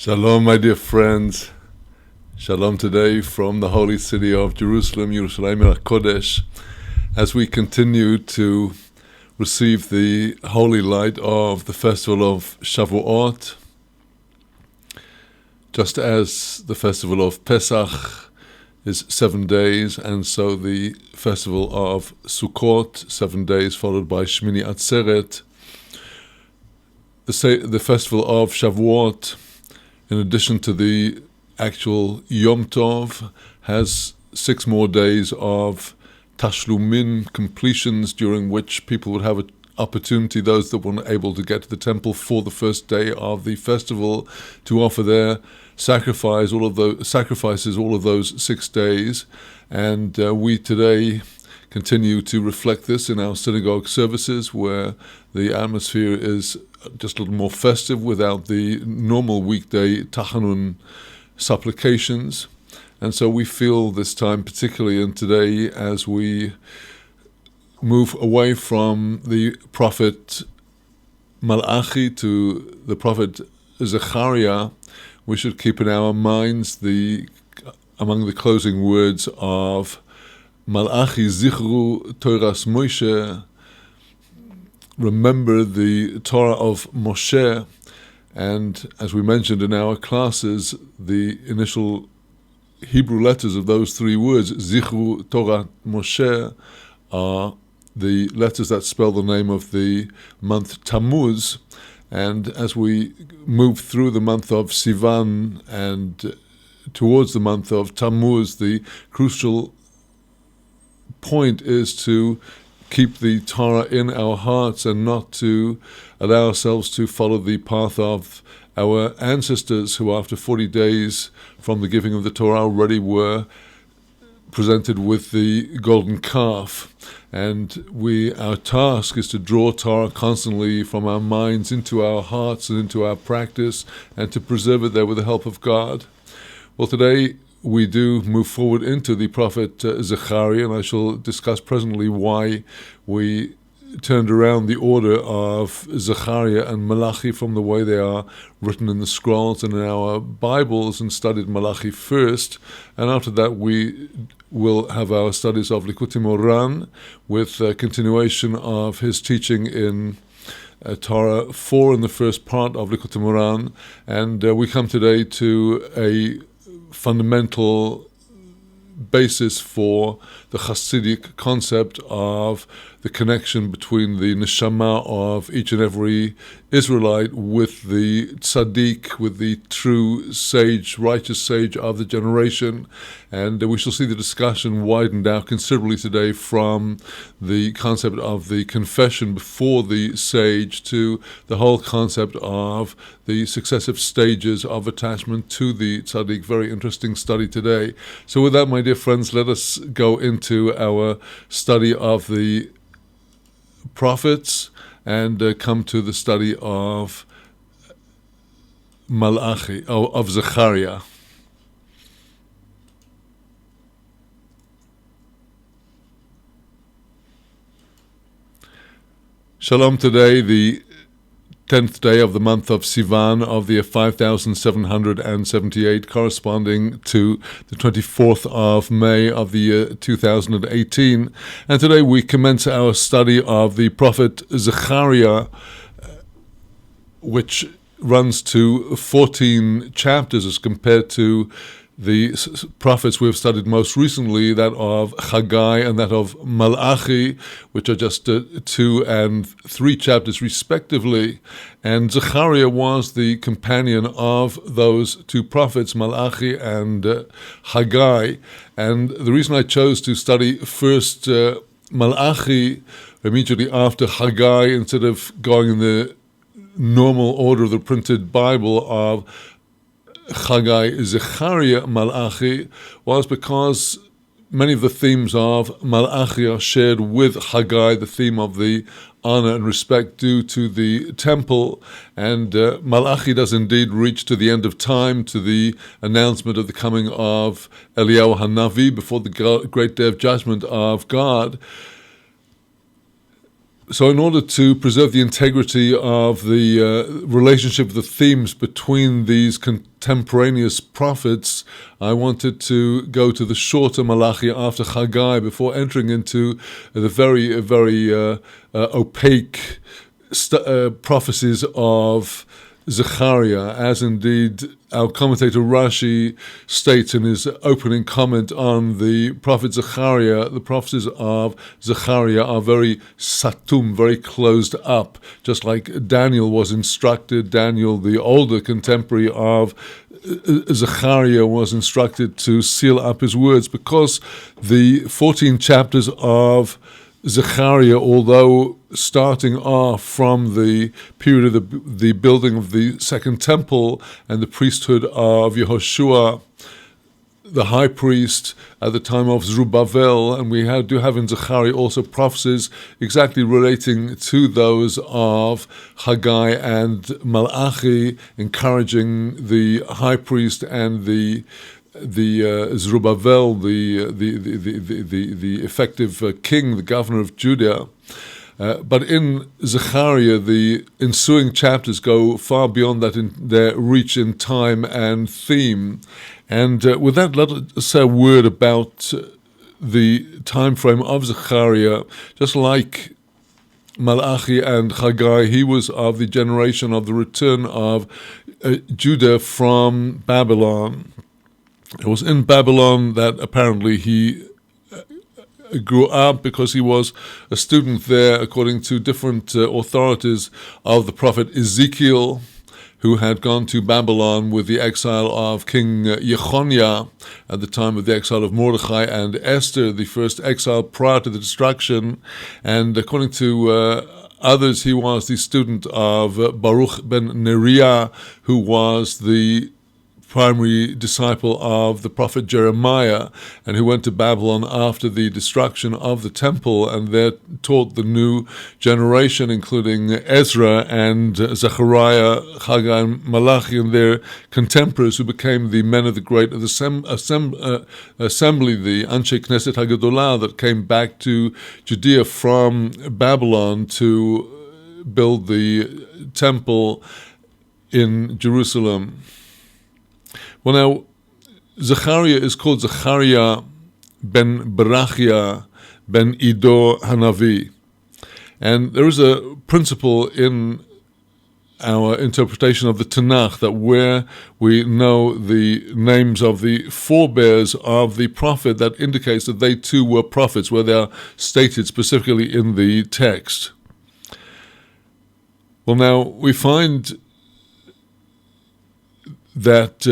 Shalom, my dear friends. Shalom today from the holy city of Jerusalem, Yerushalayim HaKodesh, as we continue to receive the holy light of the festival of Shavuot. Just as the festival of Pesach is 7 days, and so the festival of Sukkot, 7 days, followed by Shmini Atzeret. The festival of Shavuot, in addition to the actual Yom Tov, has 6 more days of Tashlumin completions, during which people would have an opportunity, those that weren't able to get to the temple for the first day of the festival, to offer their sacrifices all of those 6 days. And we today continue to reflect this in our synagogue services, where the atmosphere is just a little more festive without the normal weekday Tachanun supplications. And so we feel this time, particularly in today, as we move away from the prophet Malachi to the prophet Zechariah, we should keep in our minds among the closing words of Malachi, Zichru Toras Moshe, remember the Torah of Moshe. And as we mentioned in our classes, the initial Hebrew letters of those 3 words, Zichru Torah Moshe, are the letters that spell the name of the month Tammuz. And as we move through the month of Sivan and towards the month of Tammuz, the crucial point is to keep the Torah in our hearts and not to allow ourselves to follow the path of our ancestors, who after 40 days from the giving of the Torah already were presented with the golden calf. And our task is to draw Torah constantly from our minds into our hearts and into our practice, and to preserve it there with the help of God. Well, today we do move forward into the prophet Zechariah, and I shall discuss presently why we turned around the order of Zechariah and Malachi from the way they are written in the scrolls and in our Bibles, and studied Malachi first. And after that we will have our studies of Likutei Moharan, with a continuation of his teaching in Torah 4 in the first part of Likutei Moharan. And we come today to a fundamental basis for the Hasidic concept of the connection between the neshama of each and every Israelite with the Tzaddik, with the true sage, righteous sage of the generation. And we shall see the discussion widened out considerably today from the concept of the confession before the sage to the whole concept of the successive stages of attachment to the Tzaddik. Very interesting study today. So with that, my dear friends, let us go into our study of the prophets and come to the study of Malachi, of Zechariah. Shalom today, the 10th day of the month of Sivan of the year 5778, corresponding to the 24th of May of the year 2018. And today we commence our study of the prophet Zechariah, which runs to 14 chapters as compared to the prophets we have studied most recently, that of Haggai and that of Malachi, which are just 2 and 3 chapters respectively. And Zechariah was the companion of those 2 prophets, Malachi and Haggai. And the reason I chose to study first Malachi immediately after Haggai, instead of going in the normal order of the printed Bible of Haggai, Zechariah, Malachi, was because many of the themes of Malachi are shared with Haggai, the theme of the honor and respect due to the temple. And Malachi does indeed reach to the end of time, to the announcement of the coming of Eliyahu Hanavi before the great day of judgment of God. So in order to preserve the integrity of the relationship, the themes between these contemporaneous prophets, I wanted to go to the shorter Malachi after Haggai before entering into the very opaque prophecies of Zechariah, as indeed our commentator Rashi states in his opening comment on the prophet Zechariah. The prophecies of Zechariah are very satum, very closed up, just like Daniel was instructed. Daniel, the older contemporary of Zechariah, was instructed to seal up his words, because the 14 chapters of Zechariah, although starting off from the period of the building of the Second Temple and the priesthood of Yehoshua, the high priest, at the time of Zerubbabel, and we do have in Zechariah also prophecies exactly relating to those of Haggai and Malachi, encouraging the high priest and the Zerubbabel, the effective king, the governor of Judah. But in Zechariah, the ensuing chapters go far beyond that in their reach in time and theme. And with that, let us say a word about the time frame of Zechariah. Just like Malachi and Haggai, he was of the generation of the return of Judah from Babylon. It was in Babylon that apparently he grew up, because he was a student there, according to different authorities, of the prophet Ezekiel, who had gone to Babylon with the exile of King Jechoniah at the time of the exile of Mordechai and Esther, the first exile prior to the destruction. And according to others, he was the student of Baruch ben Neriah, who was the primary disciple of the prophet Jeremiah, and who went to Babylon after the destruction of the temple, and there taught the new generation, including Ezra and Zechariah, Haggai, and Malachi, and their contemporaries, who became the men of the great assembly, the Anshe Knesset Hagadolah, that came back to Judea from Babylon to build the temple in Jerusalem. Well, now, Zechariah is called Zechariah ben Berachia ben Ido Hanavi. And there is a principle in our interpretation of the Tanakh that where we know the names of the forebears of the prophet, that indicates that they too were prophets, where they are stated specifically in the text. Well, now, we find that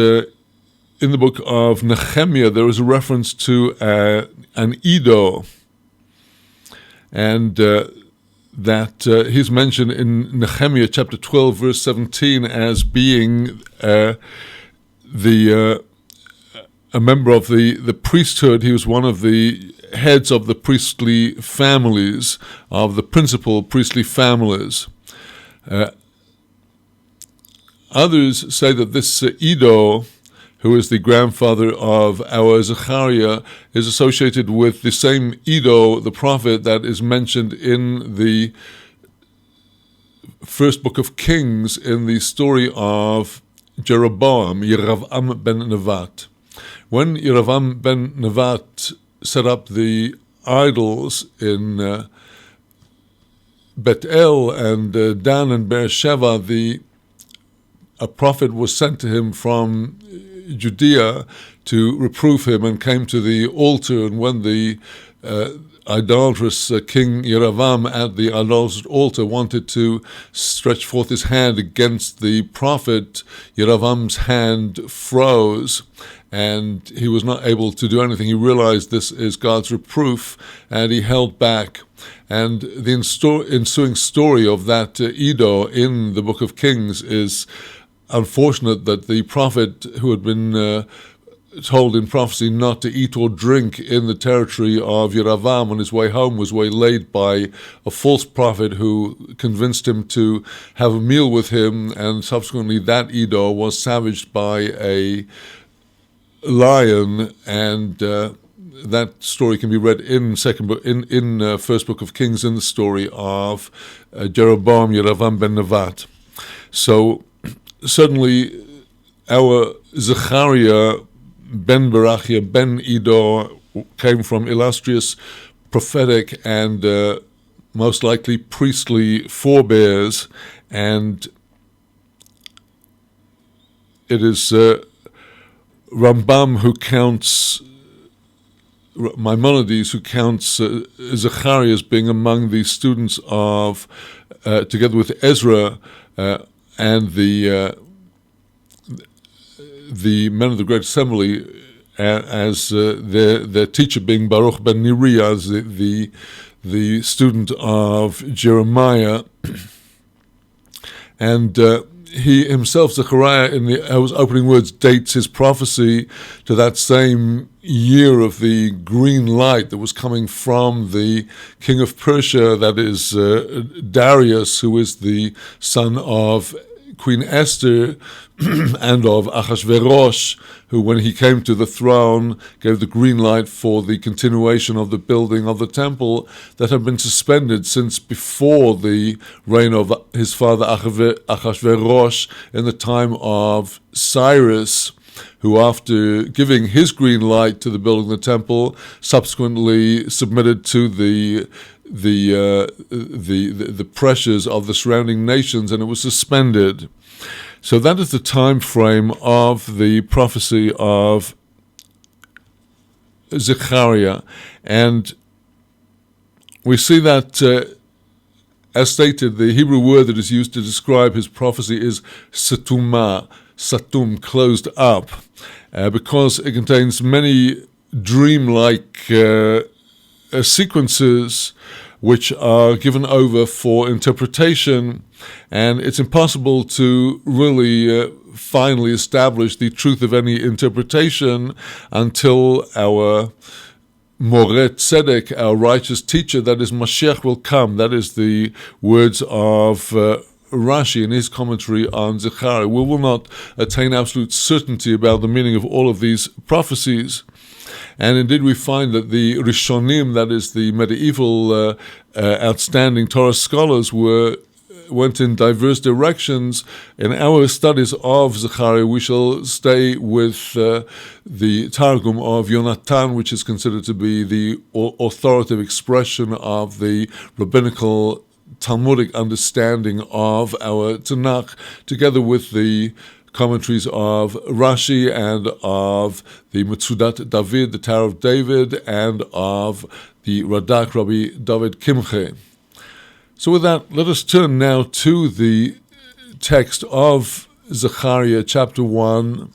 in the book of Nehemiah, there is a reference to an Edo, and that he's mentioned in Nehemiah chapter 12, verse 17, as being a member of the priesthood. He was one of the heads of the priestly families, of the principal priestly families. Others say that this Edo, who is the grandfather of our Zechariah, is associated with the same Edo, the prophet, that is mentioned in the first book of Kings, in the story of Jeroboam, Yeravam ben Nevat. When Yeravam ben Nevat set up the idols in Bet-El and Dan and Beersheba, a prophet was sent to him from Judea to reprove him, and came to the altar. And when the idolatrous King Yeravam at the idolatrous altar wanted to stretch forth his hand against the prophet, Yeravam's hand froze, and he was not able to do anything. He realized this is God's reproof, and he held back. And the ensuing story of that Edo in the book of Kings is unfortunate, that the prophet, who had been told in prophecy not to eat or drink in the territory of Yeravam, on his way home was waylaid by a false prophet who convinced him to have a meal with him, and subsequently that Edo was savaged by a lion, and that story can be read in first book of Kings, in the story of Jeroboam Yeravam ben Nevat. So certainly our Zechariah ben Berachia ben Ido came from illustrious prophetic and most likely priestly forebears, and it is Rambam who counts, Maimonides who counts Zechariah as being among the students of, together with Ezra and the men of the Great Assembly, as their teacher being Baruch ben Neriah, as the student of Jeremiah, and he himself, Zechariah, in his opening words, dates his prophecy to that same year of the green light that was coming from the king of Persia, that is Darius, who is the son of Queen Esther and of Achashverosh, who, when he came to the throne, gave the green light for the continuation of the building of the temple that had been suspended since before the reign of his father Achashverosh, in the time of Cyrus, who, after giving his green light to the building of the temple, subsequently submitted to the pressures of the surrounding nations, and it was suspended. So that is the time frame of the prophecy of Zechariah, and we see that, as stated, the Hebrew word that is used to describe his prophecy is satumah, satum, closed up, because it contains many dream-like sequences which are given over for interpretation, and it's impossible to really finally establish the truth of any interpretation until our Moreh Tzaddik, our righteous teacher, that is Mashiach, will come. That is the words of Rashi in his commentary on Zechariah. We will not attain absolute certainty about the meaning of all of these prophecies. And indeed we find that the Rishonim, that is the medieval outstanding Torah scholars, went in diverse directions. In our studies of Zechariah, we shall stay with the Targum of Yonatan, which is considered to be the authoritative expression of the rabbinical Talmudic understanding of our Tanakh, together with the commentaries of Rashi and of the Metzudat David, the Tower of David, and of the Radak Rabbi David Kimche. So with that, let us turn now to the text of Zechariah chapter 1.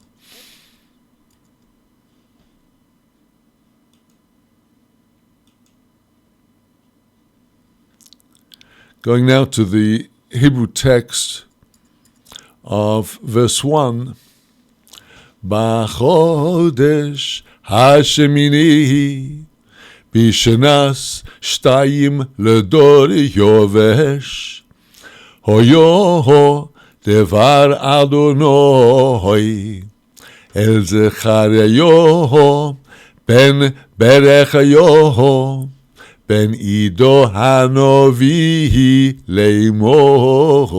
Going now to the Hebrew text of verse 1. B'chodesh hashemini bishanas shtayim ledor yovesh hoyo devar Adonai el Zechariah ben Berechayo ben Ido hanovi leimor.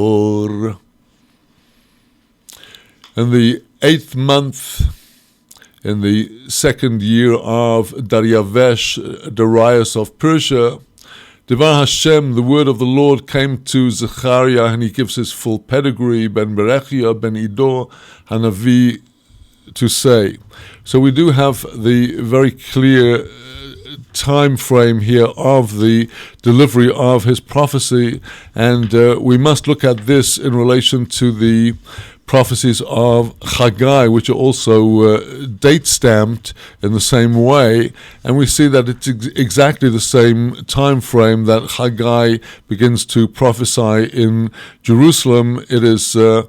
In the 8th month, in the 2nd year of Dariavesh, Darius of Persia, Devar Hashem, the word of the Lord, came to Zechariah, and he gives his full pedigree, ben Berechia, ben Ido, Hanavi, to say. So we do have the very clear time frame here of the delivery of his prophecy, and we must look at this in relation to the prophecies of Haggai, which are also date stamped in the same way, and we see that it's exactly the same time frame that Haggai begins to prophesy in Jerusalem. It is the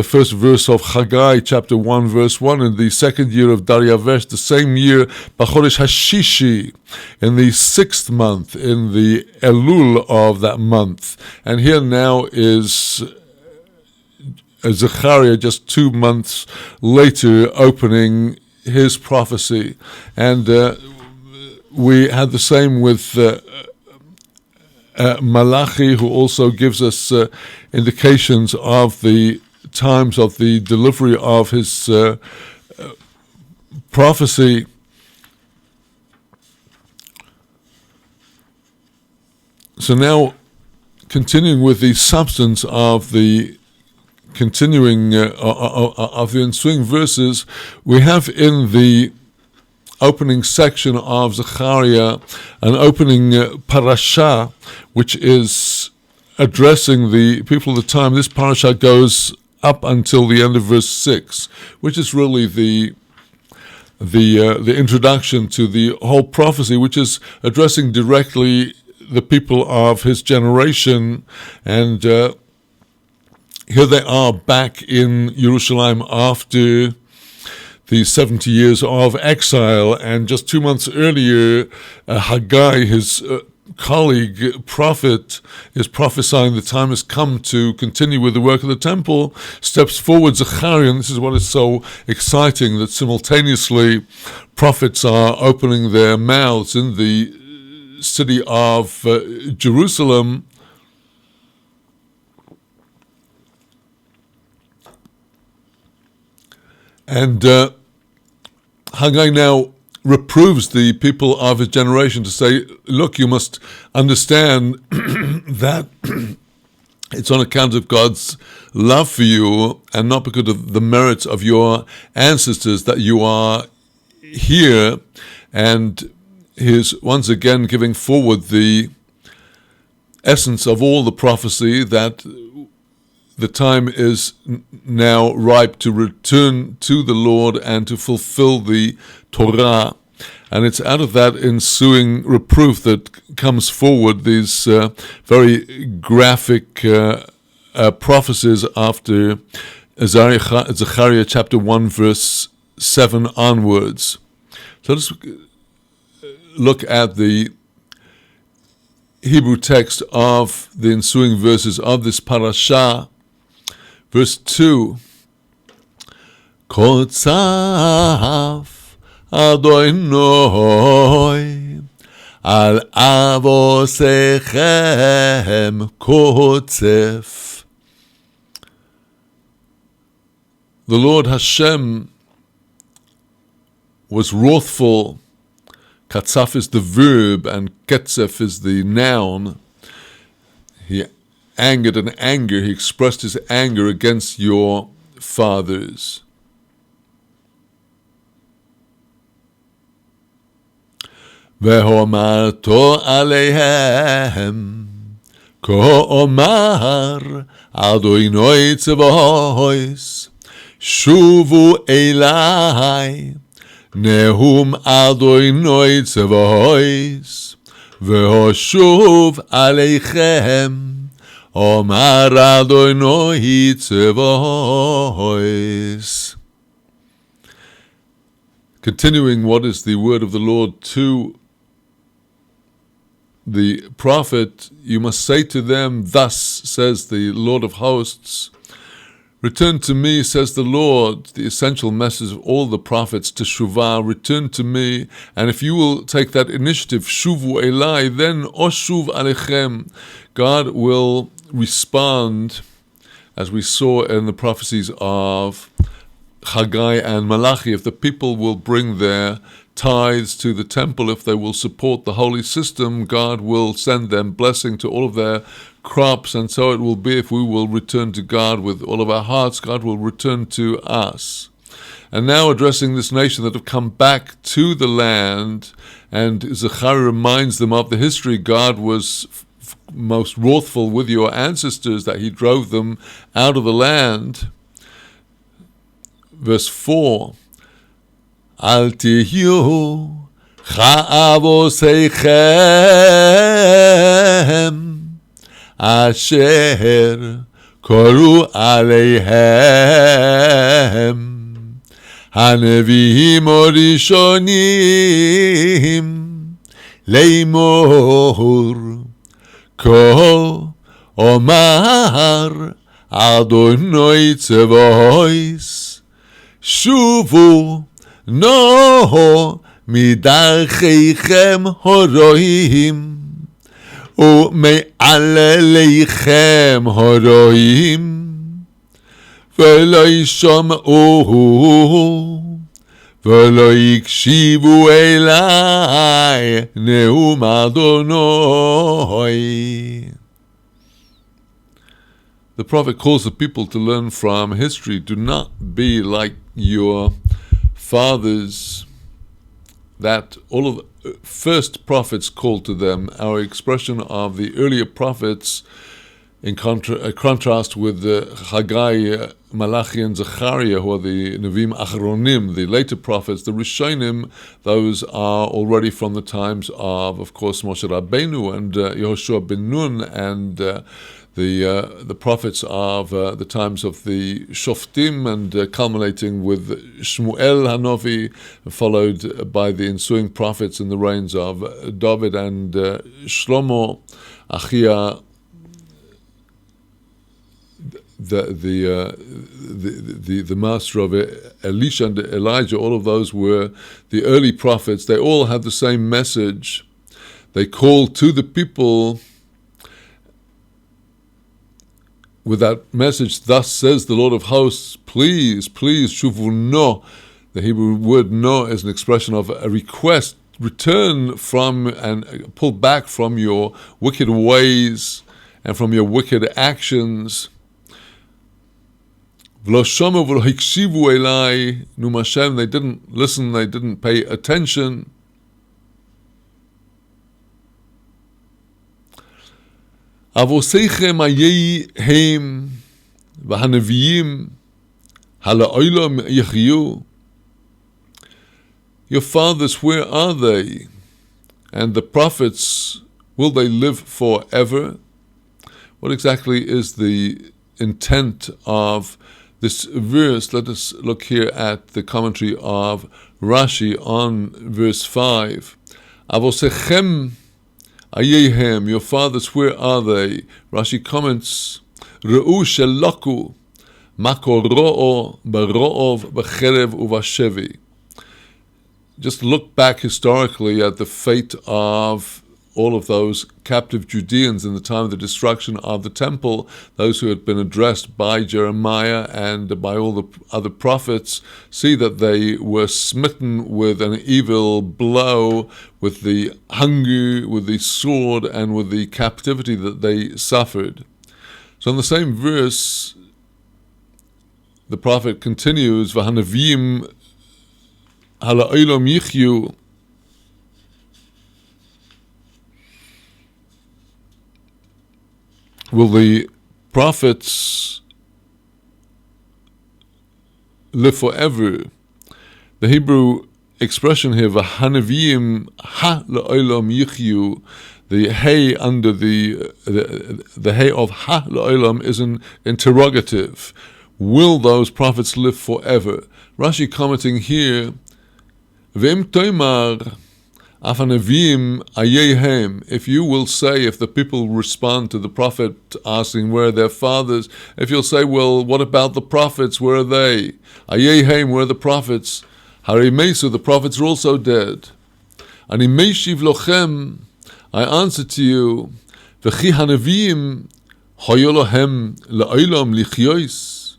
first verse of Haggai, chapter 1, verse 1, in the 2nd year of Dariavesh, the same year, B'chodesh Hashishi, in the 6th month, in the Elul of that month. And here now is Zechariah just 2 months later opening his prophecy. And we had the same with Malachi, who also gives us indications of the times of the delivery of his prophecy. So now, continuing with the substance of the continuing of the ensuing verses, we have in the opening section of Zechariah an opening parasha, which is addressing the people of the time. This parasha goes up until the end of verse 6, which is really the introduction to the whole prophecy, which is addressing directly the people of his generation. And here they are back in Jerusalem after the 70 years of exile, and just 2 months earlier, Haggai, his colleague prophet, is prophesying the time has come to continue with the work of the temple. Steps forward Zechariah, and this is what is so exciting, that simultaneously prophets are opening their mouths in the city of Jerusalem. And Haggai now reproves the people of his generation to say, look, you must understand that it's on account of God's love for you and not because of the merits of your ancestors that you are here. And he's once again giving forward the essence of all the prophecy, that the time is now ripe to return to the Lord and to fulfill the Torah. And it's out of that ensuing reproof that comes forward these very graphic prophecies after Zechariah chapter 1 verse 7 onwards. So let's look at the Hebrew text of the ensuing verses of this parasha. Verse 2, Kotzaf Adonai al avosechem kotzef. The Lord Hashem was wrathful. Katzaf is the verb and ketzef is the noun. He angered in anger, he expressed his anger against your fathers. Vehomarto aleihem ko'omar Adonai tzvaos shuvu elai nehum Adonai tzvaos ve'oshuv aleichem Omar Adonai tzvaos. Continuing what is the word of the Lord to the prophet, you must say to them, thus says the Lord of hosts, return to me, says the Lord, the essential message of all the prophets, to Shuvah, return to me, and if you will take that initiative, Shuvu Elai, then Oshuv Alechem, God will respond, as we saw in the prophecies of Haggai and Malachi. If the people will bring their tithes to the temple, if they will support the holy system, God will send them blessing to all of their crops, and so it will be if we will return to God with all of our hearts, God will return to us. And now addressing this nation that have come back to the land, and Zechariah reminds them of the history. God was most wrathful with your ancestors, that he drove them out of the land. Verse 4, Al tihyu cha'avoseichem asher koru aleihem hanevihim orishonim leimor Ko Omar Adonai tzvaos Shuvu no מדרכיכם הרועים ומעלליכם הרועים ולא ישמעו ולא יקשיבו אליי נאום אדוני. The prophet calls the people to learn from history. Do not be like your fathers, that all of the first prophets called to them. Our expression of the earlier prophets in contrast with Haggai, Malachi and Zechariah, who are the Nevi'im Achronim, the later prophets. The Rishonim, those are already from the times of course, Moshe Rabbeinu and Yehoshua ben Nun, and the prophets of the times of the Shoftim, and culminating with Shmuel Hanovi, followed by the ensuing prophets in the reigns of David and Shlomo, Achia, the master of Elisha and Elijah. All of those were the early prophets. They all had the same message. They called to the people with that message, thus says the Lord of hosts, please, shuvu no. The Hebrew word no is an expression of a request. Return from and pull back from your wicked ways and from your wicked actions. They didn't listen, they didn't pay attention. Avosechem ayeihem v'hanaviyim hala'olam yechyu. Your fathers, where are they? And the prophets, will they live forever? What exactly is the intent of this verse? Let us look here at the commentary of Rashi on verse 5. Avosechem Ayehem, your fathers, where are they? Rashi comments, Re'u shelaku makoro'o baro'ov b'cherev uvashevi. Just look back historically at the fate of all of those captive Judeans in the time of the destruction of the temple, those who had been addressed by Jeremiah and by all the other prophets. See that they were smitten with an evil blow, with the hunger, with the sword, and with the captivity that they suffered. So in the same verse, the prophet continues, V'hanavim hala'olam yichyu. Will the prophets live forever? The Hebrew expression here, v'hanavim ha la'olam yichyu, the hey under the hey of ha la'olam is an interrogative. Will those prophets live forever? Rashi commenting here, v'im toimar Afanavim ayehem. If you will say, if the people respond to the prophet asking where are their fathers, if you'll say, well, what about the prophets? Where are they? Ayehem, where are the prophets? Hari mesu, the prophets are also dead. Ani meishiv lochem, I answer to you, v'chi hanavim hoyolohem la'olam lichyois.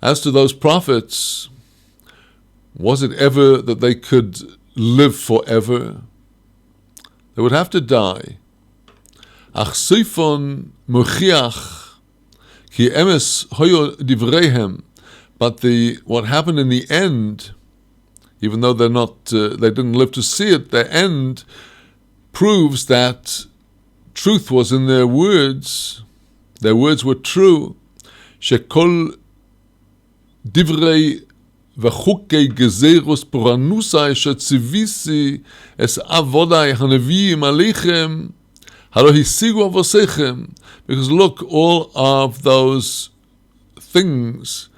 As to those prophets, was it ever that they could live forever? They would have to die. Ach seifon mochiach ki emes hoyo divreihem. But what happened in the end, even though they didn't live to see it, their end proves that truth was in their words. Their words were true. Shekol divrei v'chukei gezerus poranusai shetzivisi es avodai haneviyim aleichem haro hisigu avosechem. Because look, all of those things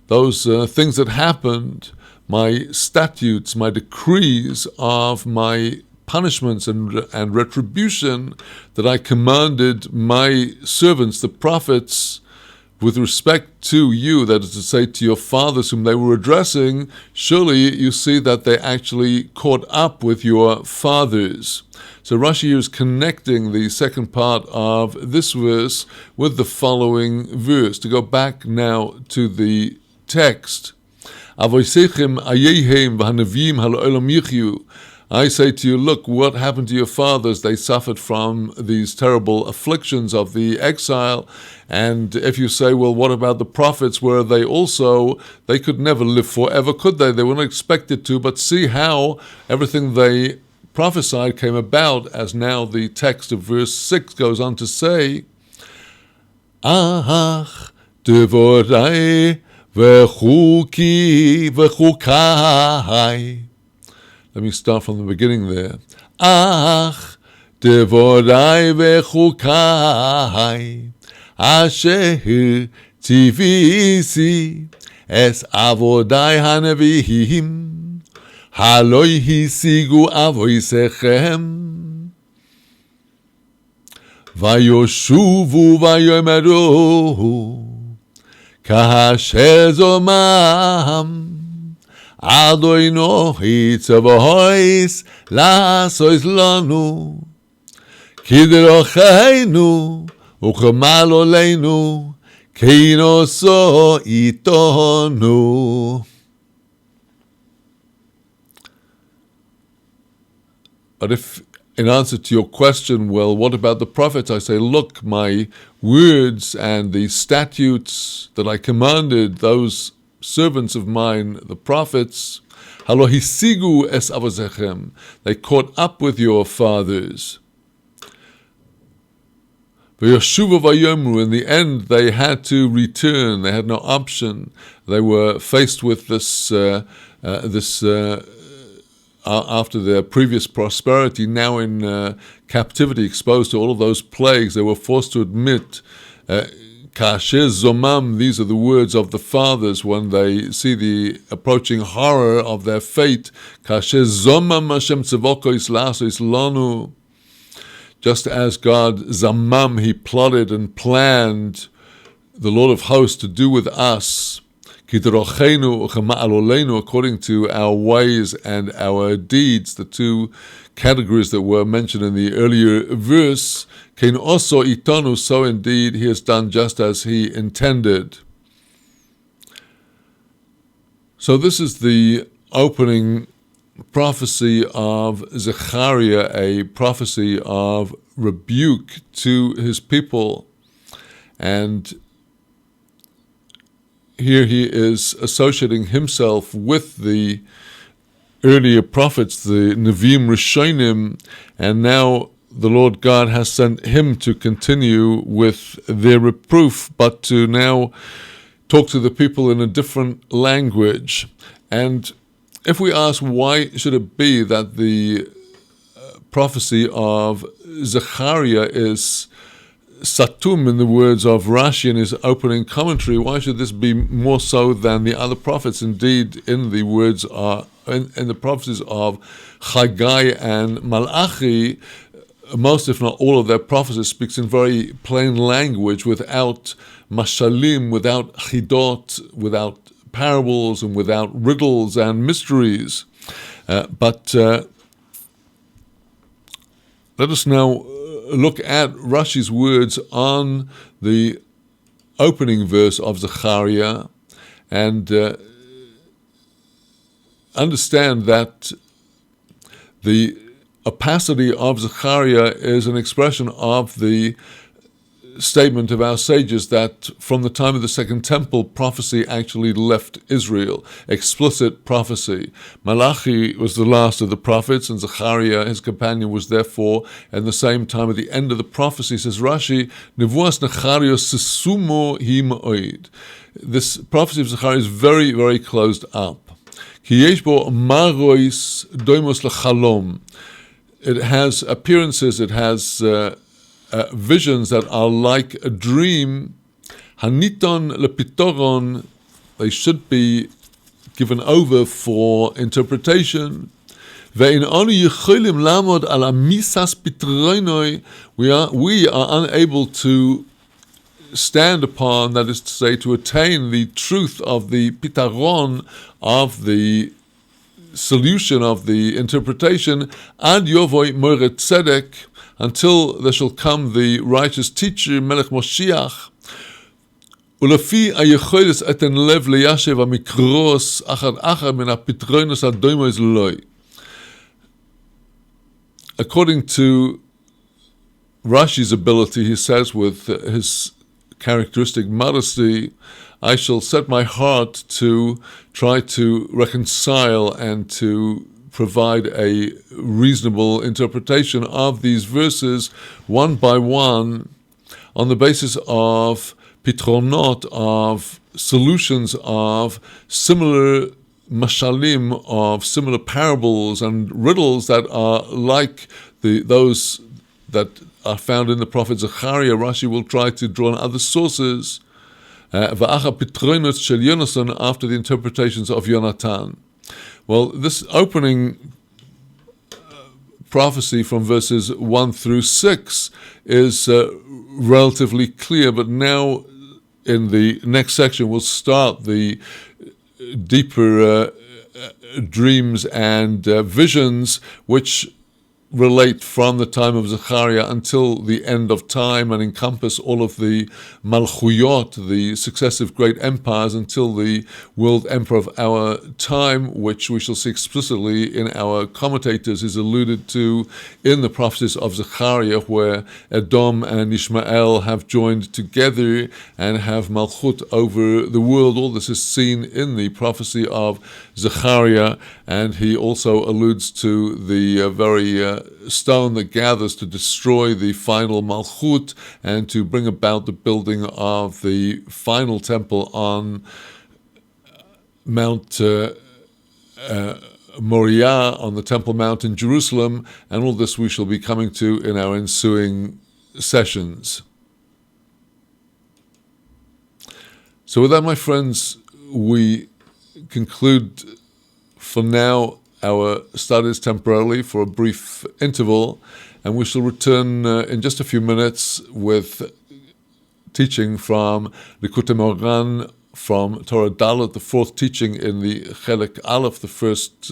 that happened, my statutes, my decrees of my punishments and retribution that I commanded my servants, the prophets, with respect to you, that is to say to your fathers whom they were addressing, surely you see that they actually caught up with your fathers. So Rashi is connecting the second part of this verse with the following verse. To go back now to the text, I say to you, look, what happened to your fathers? They suffered from these terrible afflictions of the exile. And if you say, well, what about the prophets? Were they also, they could never live forever, could they? They weren't expected to, but see how everything they prophesied came about, as now the text of verse 6 goes on to say, Ach, devorai v'chuki v'chukai. Let me start from the beginning there. Ach, devorai v'chukai, asher tivisi es avodai hanevihim, haloi hisigu avoisechem, vayoshuvu vayomeru, kasher zomam, Adonai tzavahois lasois lanu, kidrocheinu uchemal oleinu, keinoso itonu. But if, in answer to your question, well, what about the prophets? I say, look, my words and the statutes that I commanded those servants of mine, the prophets, halo hisigu es avosechem, they caught up with your fathers. V'yoshuva vayomru, in the end they had to return, they had no option. They were faced with this after their previous prosperity, now in captivity, exposed to all of those plagues, they were forced to admit, Kasher zomam, these are the words of the fathers when they see the approaching horror of their fate. Kasher zomam Hashem tzavokos lasos lanu. Just as God, zamam, he plotted and planned, the Lord of hosts, to do with us, kidrochenu uchema'al oleinu, according to our ways and our deeds, the two categories that were mentioned in the earlier verse. Kein also itonu, so indeed he has done just as he intended. So this is the opening prophecy of Zechariah, a prophecy of rebuke to his people. And here he is associating himself with the earlier prophets, the Nevi'im Rishonim, and now the Lord God has sent him to continue with their reproof, but to now talk to the people in a different language. And if we ask, why should it be that the prophecy of Zechariah is satum, in the words of Rashi in his opening commentary, why should this be more so than the other prophets? Indeed, in the words in the prophecies of Haggai and Malachi, most, if not all, of their prophecies speaks in very plain language, without mashalim, without chidot, without parables, and without riddles and mysteries. But let us now look at Rashi's words on the opening verse of Zechariah and understand that the opacity of Zechariah is an expression of the statement of our sages that from the time of the Second Temple, prophecy actually left Israel, explicit prophecy. Malachi was the last of the prophets, and Zechariah, his companion, was therefore at the same time at the end of the prophecy. Says Rashi, Nevuas Zechariah sesumo hi ma'od. This prophecy of Zechariah is very, very closed up. Ki yesh bo marois doimos lechalom. It has appearances, it has visions that are like a dream. Haniton lepitoron, they should be given over for interpretation. Ve'in onu yecholim lamod al amisas pitroinoi, we are unable to stand upon, that is to say, to attain the truth of the pitaron, of the solution of the interpretation, ad yovoi moire tzedek, until there shall come the righteous teacher, Melech Moshiach, ולפי היכולת אתן לב ליישב המקרוס אחר מן הפתרונות הדומos לוי. According to Rashi's ability, he says with his characteristic modesty, I shall set my heart to try to reconcile and to provide a reasonable interpretation of these verses one by one on the basis of pitronot, of solutions, of similar mashalim, of similar parables and riddles that are like those that are found in the prophet Zechariah. Rashi will try to draw on other sources. Va'acha pitronot shel Yonasan, after the interpretations of Yonatan. Well, this opening prophecy from verses 1 through 6 is relatively clear, but now in the next section we'll start the deeper dreams and visions which relate from the time of Zechariah until the end of time and encompass all of the malchuyot, the successive great empires, until the world emperor of our time, which we shall see explicitly in our commentators is alluded to in the prophecies of Zechariah, where Edom and Ishmael have joined together and have malchut over the world. All this is seen in the prophecy of Zechariah, and he also alludes to the very stone that gathers to destroy the final malchut and to bring about the building of the final temple on Mount Moriah, on the Temple Mount in Jerusalem, and all this we shall be coming to in our ensuing sessions. So with that, my friends, we conclude for now our studies temporarily for a brief interval, and we shall return in just a few minutes with teaching from Likutei Moharan, from Torah Dalet, the fourth teaching in the Chelek Aleph, the first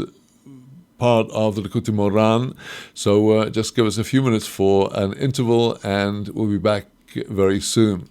part of the Likutei Moharan. So just give us a few minutes for an interval, and we'll be back very soon.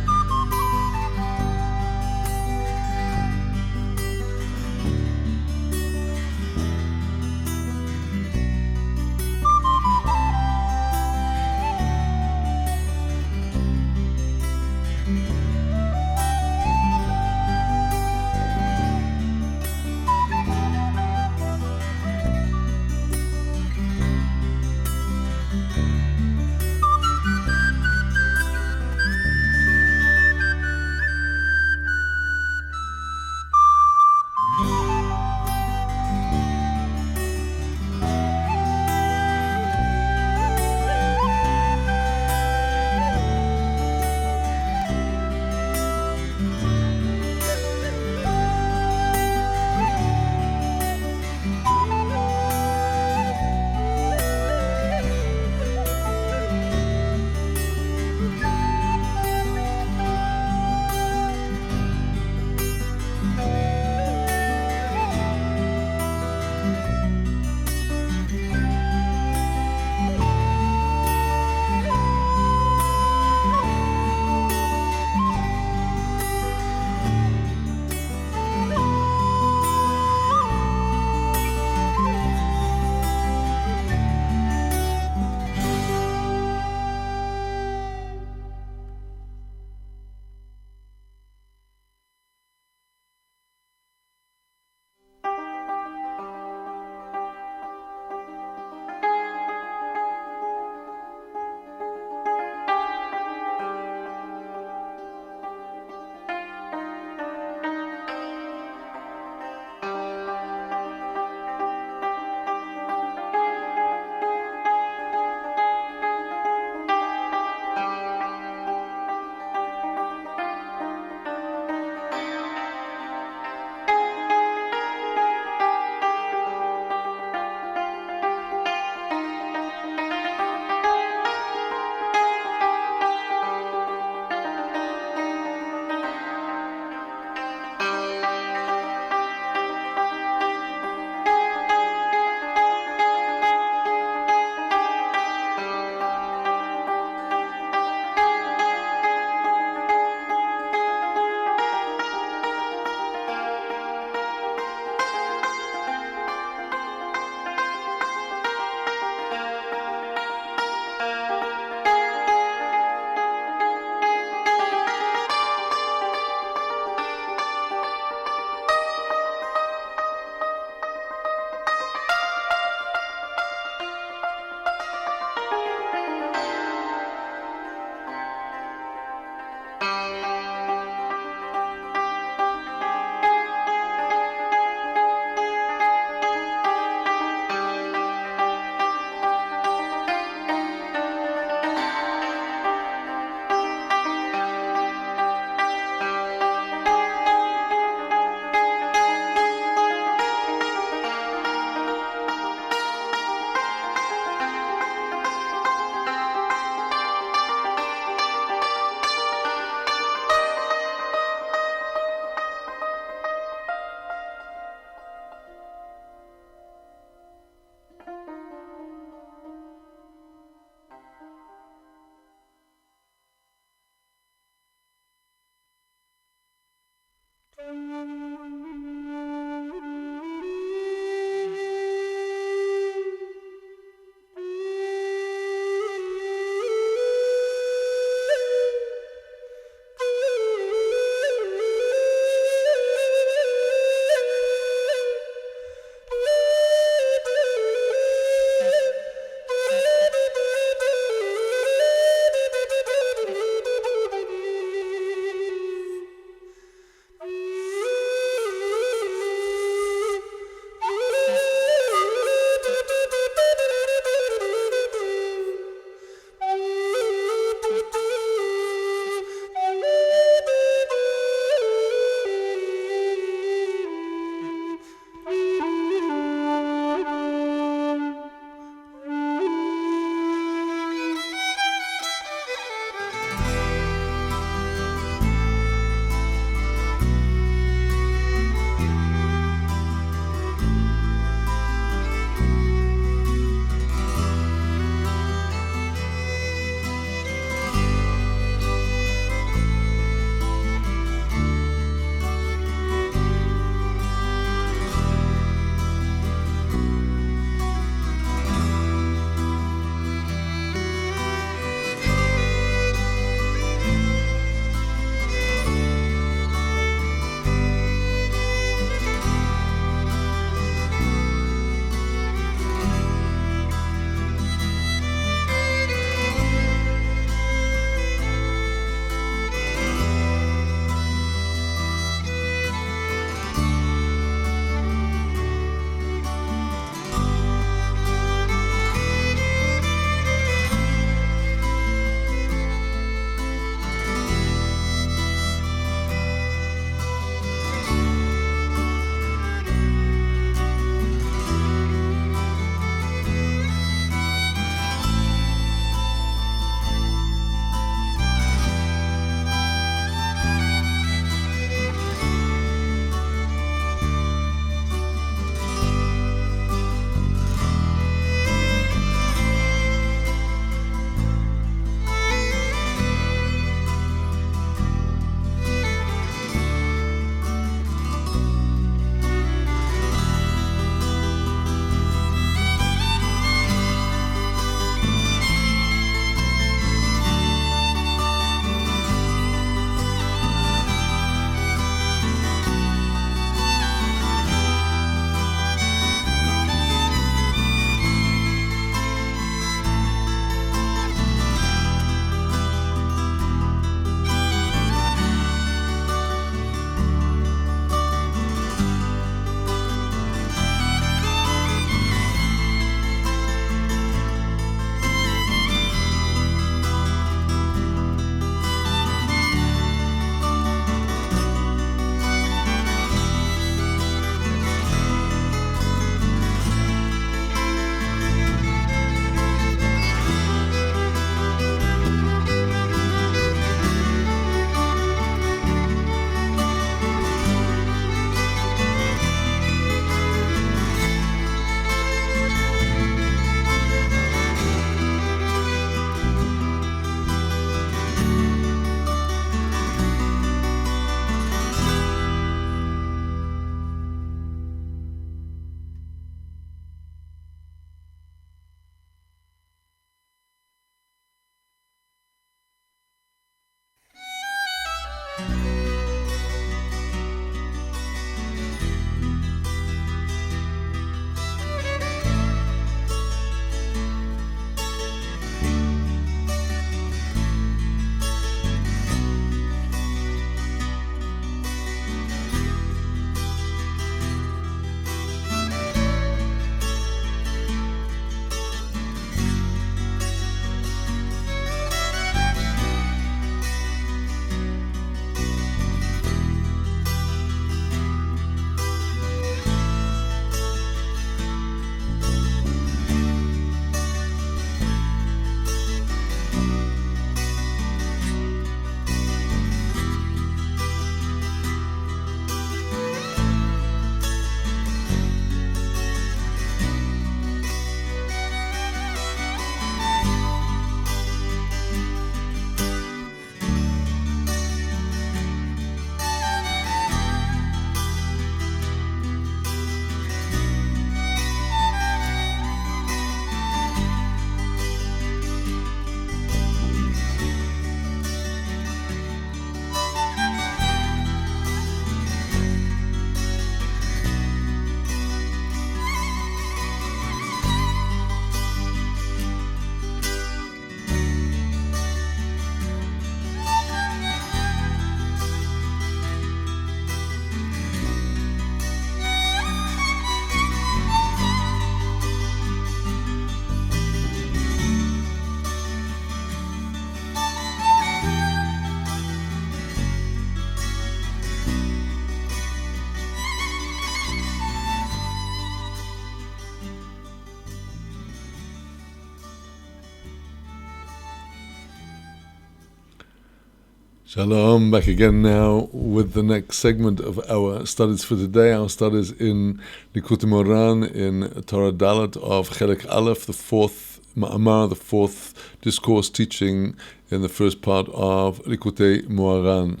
Shalom, back again now with the next segment of our studies for today. Our studies in Likutei Moharan in Torah Dalet of Chelek Aleph, the fourth Ma'amar, the fourth discourse teaching in the first part of Likutei Moharan.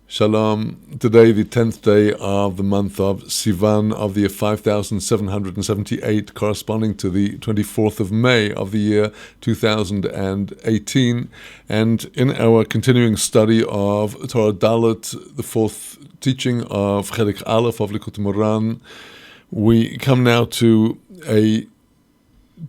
Shalom. Today, the 10th day of the month of Sivan of the year 5778, corresponding to the 24th of May of the year 2018. And in our continuing study of Torah Dalet, the fourth teaching of Chelek Aleph of Likutei Moharan, we come now to a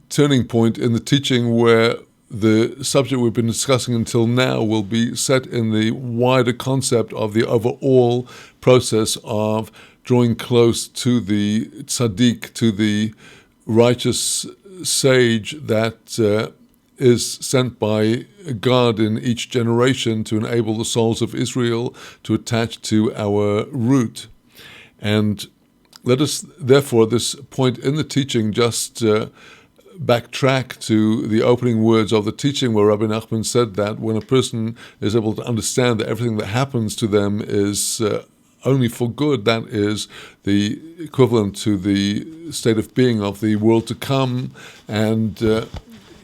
turning point in the teaching where the subject we've been discussing until now will be set in the wider concept of the overall process of drawing close to the Tzaddik, to the righteous sage that is sent by God in each generation to enable the souls of Israel to attach to our root. And let us, therefore, at this point in the teaching, just backtrack to the opening words of the teaching where Rabbi Nachman said that when a person is able to understand that everything that happens to them is only for good, that is the equivalent to the state of being of the world to come. And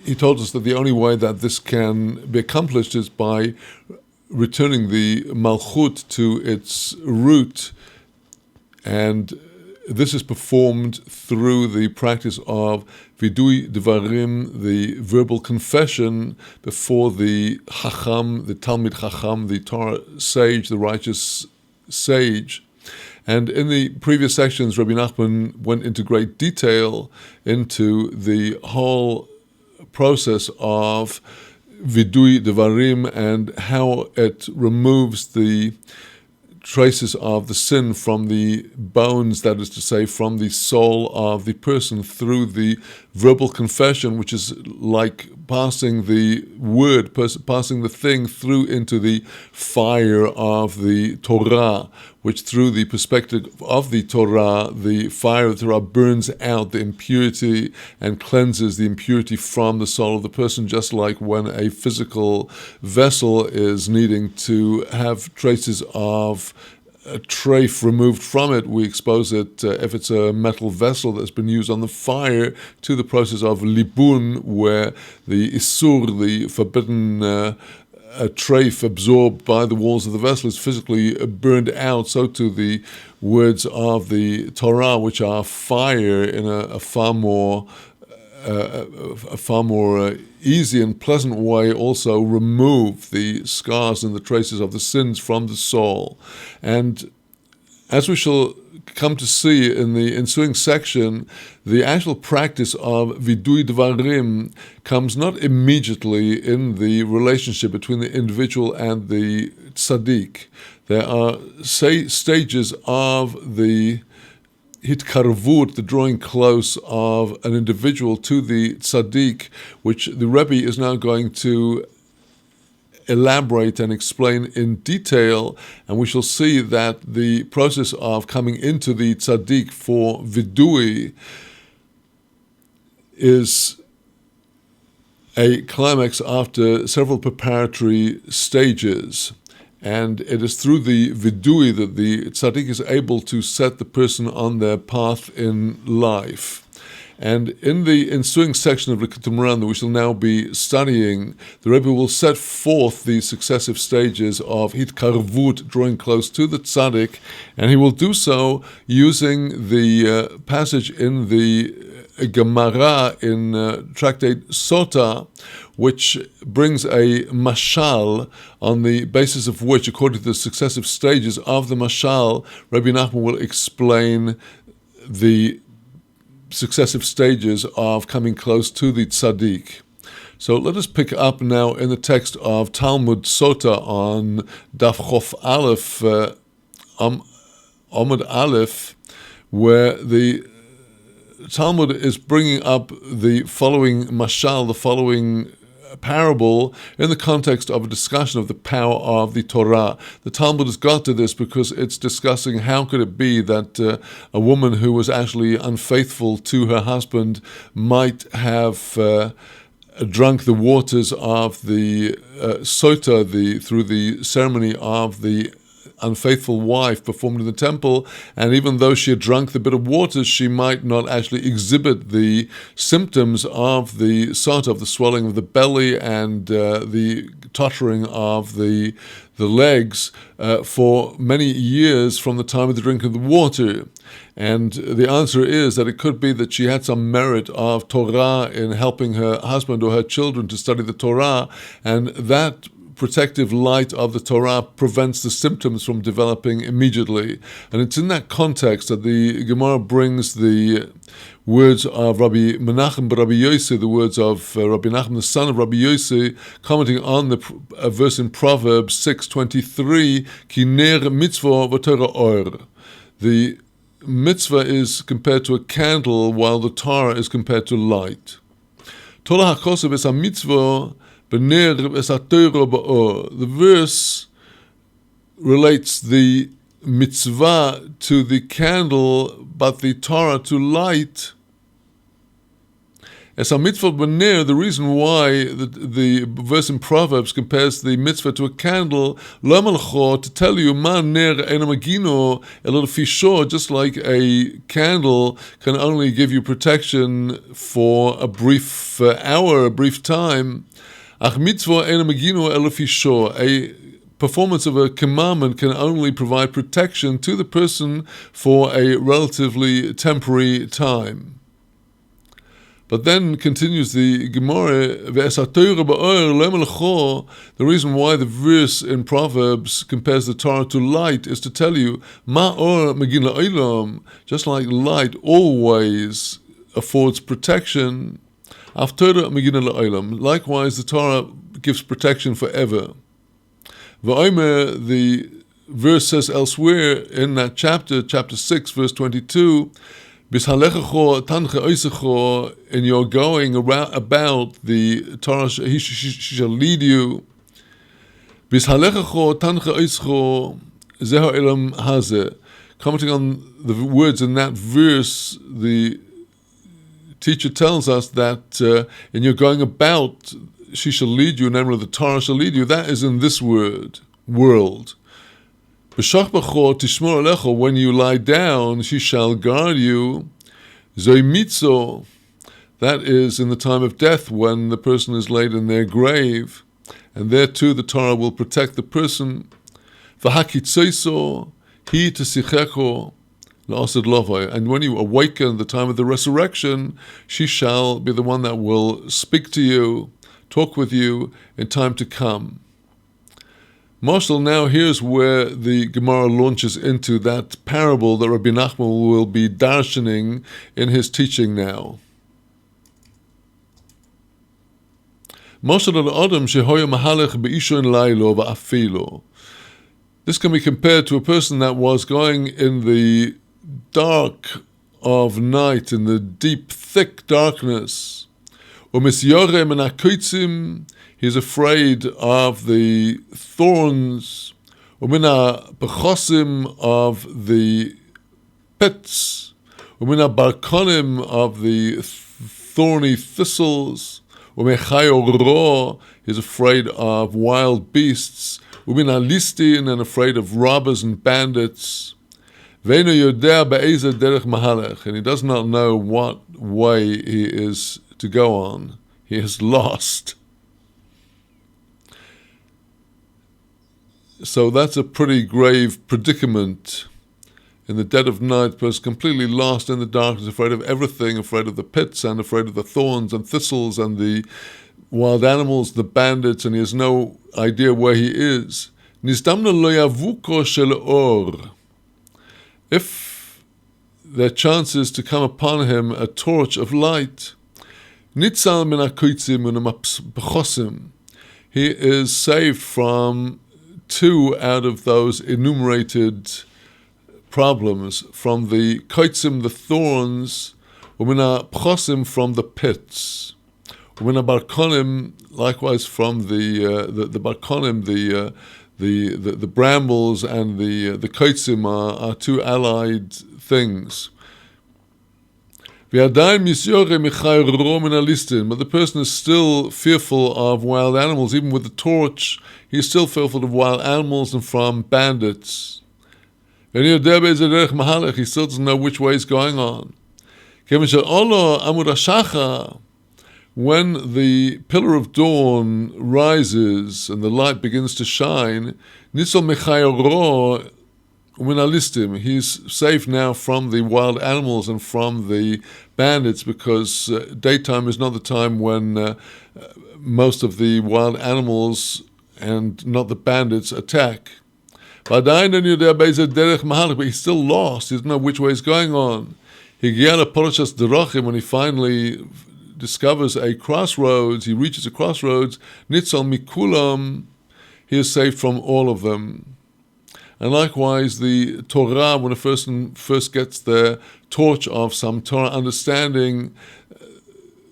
he told us that the only way that this can be accomplished is by returning the Malchut to its root, and this is performed through the practice of Vidui Devarim, the verbal confession before the Chacham, the Talmid Chacham, the Torah sage, the righteous sage. And in the previous sections, Rabbi Nachman went into great detail into the whole process of Vidui Devarim and how it removes the traces of the sin from the bones, that is to say, from the soul of the person through the verbal confession, which is like passing the word, passing the thing through into the fire of the Torah, which through the perspective of the Torah, the fire of the Torah burns out the impurity and cleanses the impurity from the soul of the person, just like when a physical vessel is needing to have traces of a trace removed from it. We expose it, if it's a metal vessel that's been used on the fire, to the process of libun, where the isur, the forbidden a treif absorbed by the walls of the vessel, is physically burned out. So too the words of the Torah, which are fire, in a far more easy and pleasant way, also remove the scars and the traces of the sins from the soul. And as we shall come to see in the ensuing section, the actual practice of Vidui Dvarim comes not immediately in the relationship between the individual and the Tzaddik. There are stages of the hitkarvut, the drawing close of an individual to the tzaddik, which the Rebbe is now going to elaborate and explain in detail, and we shall see that the process of coming into the tzaddik for vidui is a climax after several preparatory stages. And it is through the vidui that the tzaddik is able to set the person on their path in life. And in the ensuing section of Likutei Moharan that we shall now be studying, the Rebbe will set forth the successive stages of hitkarvut, drawing close to the tzaddik, and he will do so using the passage in the Gemara in Tractate Sota, which brings a mashal, on the basis of which, according to the successive stages of the mashal, Rabbi Nachman will explain the successive stages of coming close to the tzaddik. So let us pick up now in the text of Talmud Sota on Daf Chof Aleph, Amud Aleph, where the Talmud is bringing up the following mashal, the following parable, in the context of a discussion of the power of the Torah. The Talmud has got to this because it's discussing how could it be that a woman who was actually unfaithful to her husband might have drunk the waters of the sota, through the ceremony of the unfaithful wife performed in the temple, and even though she had drunk the bit of water, she might not actually exhibit the symptoms of the sota, of the swelling of the belly and the tottering of the legs for many years from the time of the drink of the water. And the answer is that it could be that she had some merit of Torah in helping her husband or her children to study the Torah, and that protective light of the Torah prevents the symptoms from developing immediately. And it's in that context that the Gemara brings the words of Rabbi Menachem Rabbi Yossi, the words of Rabbi Nachman, the son of Rabbi Yossi, commenting on the verse in Proverbs 6:23, Ki ner mitzvah v'Torah or. The mitzvah is compared to a candle, while the Torah is compared to light. Torah hakosev es ha-mitzvah the verse relates the mitzvah to the candle, but the Torah to light. As a mitzvah b'ner, the reason why the verse in Proverbs compares the mitzvah to a candle, to tell you, ma ner ena magino, a little fishor, just like a candle can only give you protection for a brief hour, a brief time. Ach mitzvah ena magino ela fishor, a performance of a commandment can only provide protection to the person for a relatively temporary time. But then continues the Gemara, the reason why the verse in Proverbs compares the Torah to light is to tell you, just like light always affords protection, likewise the Torah gives protection forever. The verse says elsewhere in that chapter 6, verse 22, in your going about the Torah, he shall lead you. Commenting on the words in that verse, the teacher tells us that in your going about, she shall lead you, namely the Torah shall lead you. That is in this world. When you lie down, she shall guard you. Zoimitzo, that is in the time of death when the person is laid in their grave, and there too the Torah will protect the person. V'hakitzoiso hi tesichecho la'ased lovai, and when you awaken the time of the resurrection, she shall be the one that will speak to you, talk with you in time to come. Marshall, now here's where the Gemara launches into that parable that Rabbi Nachman will be darshaning in his teaching now. This can be compared to a person that was going in the dark of night, in the deep, thick darkness. He's afraid of the thorns, of the pits, of the thorny thistles. He's afraid of wild beasts, and afraid of robbers and bandits. And he does not know what way he is to go on. He is lost. So that's a pretty grave predicament. In the dead of night, the person completely lost in the darkness, afraid of everything, afraid of the pits and afraid of the thorns and thistles and the wild animals, the bandits, and he has no idea where he is. If there chances to come upon him a torch of light, he is saved from 2 out of those enumerated problems, from the koitzim, the thorns, pchosim, from the pits, barkonim, likewise from the barkonim, the brambles and the koitzim are 2 allied things. But the person is still fearful of wild animals. Even with the torch, he's still fearful of wild animals and from bandits. He still doesn't know which way is going on. When the pillar of dawn rises and the light begins to shine, he's safe now from the wild animals and from the bandits, because daytime is not the time when most of the wild animals and not the bandits attack. But he's still lost. He doesn't know which way is going on. When he finally discovers a crossroads, he reaches a crossroads, Nitzal Mikulam, he is saved from all of them. And likewise, the Torah, when a person first gets their torch of some Torah understanding,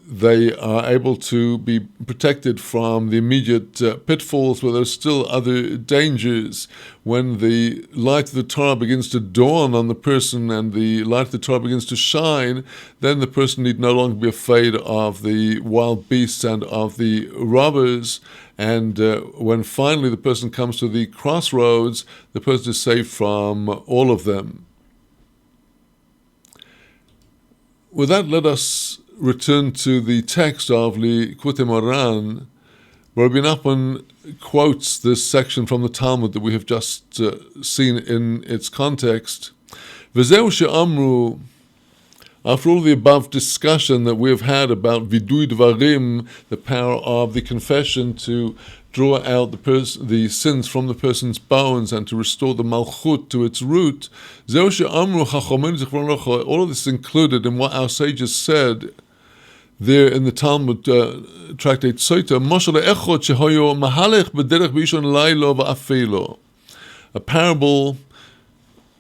they are able to be protected from the immediate pitfalls, but there's still other dangers. When the light of the Torah begins to dawn on the person and the light of the Torah begins to shine, then the person need no longer be afraid of the wild beasts and of the robbers. And when finally the person comes to the crossroads, the person is saved from all of them. With that, let us return to the text of Likutei Moharan, where Rabbi Nachman quotes this section from the Talmud that we have just seen in its context. V'zeu she'amru, after all the above discussion that we have had about vidui dvarim, the power of the confession to draw out the sins from the person's bones and to restore the malchut to its root, all of this is included in what our sages said there in the Talmud tractate Soita, a parable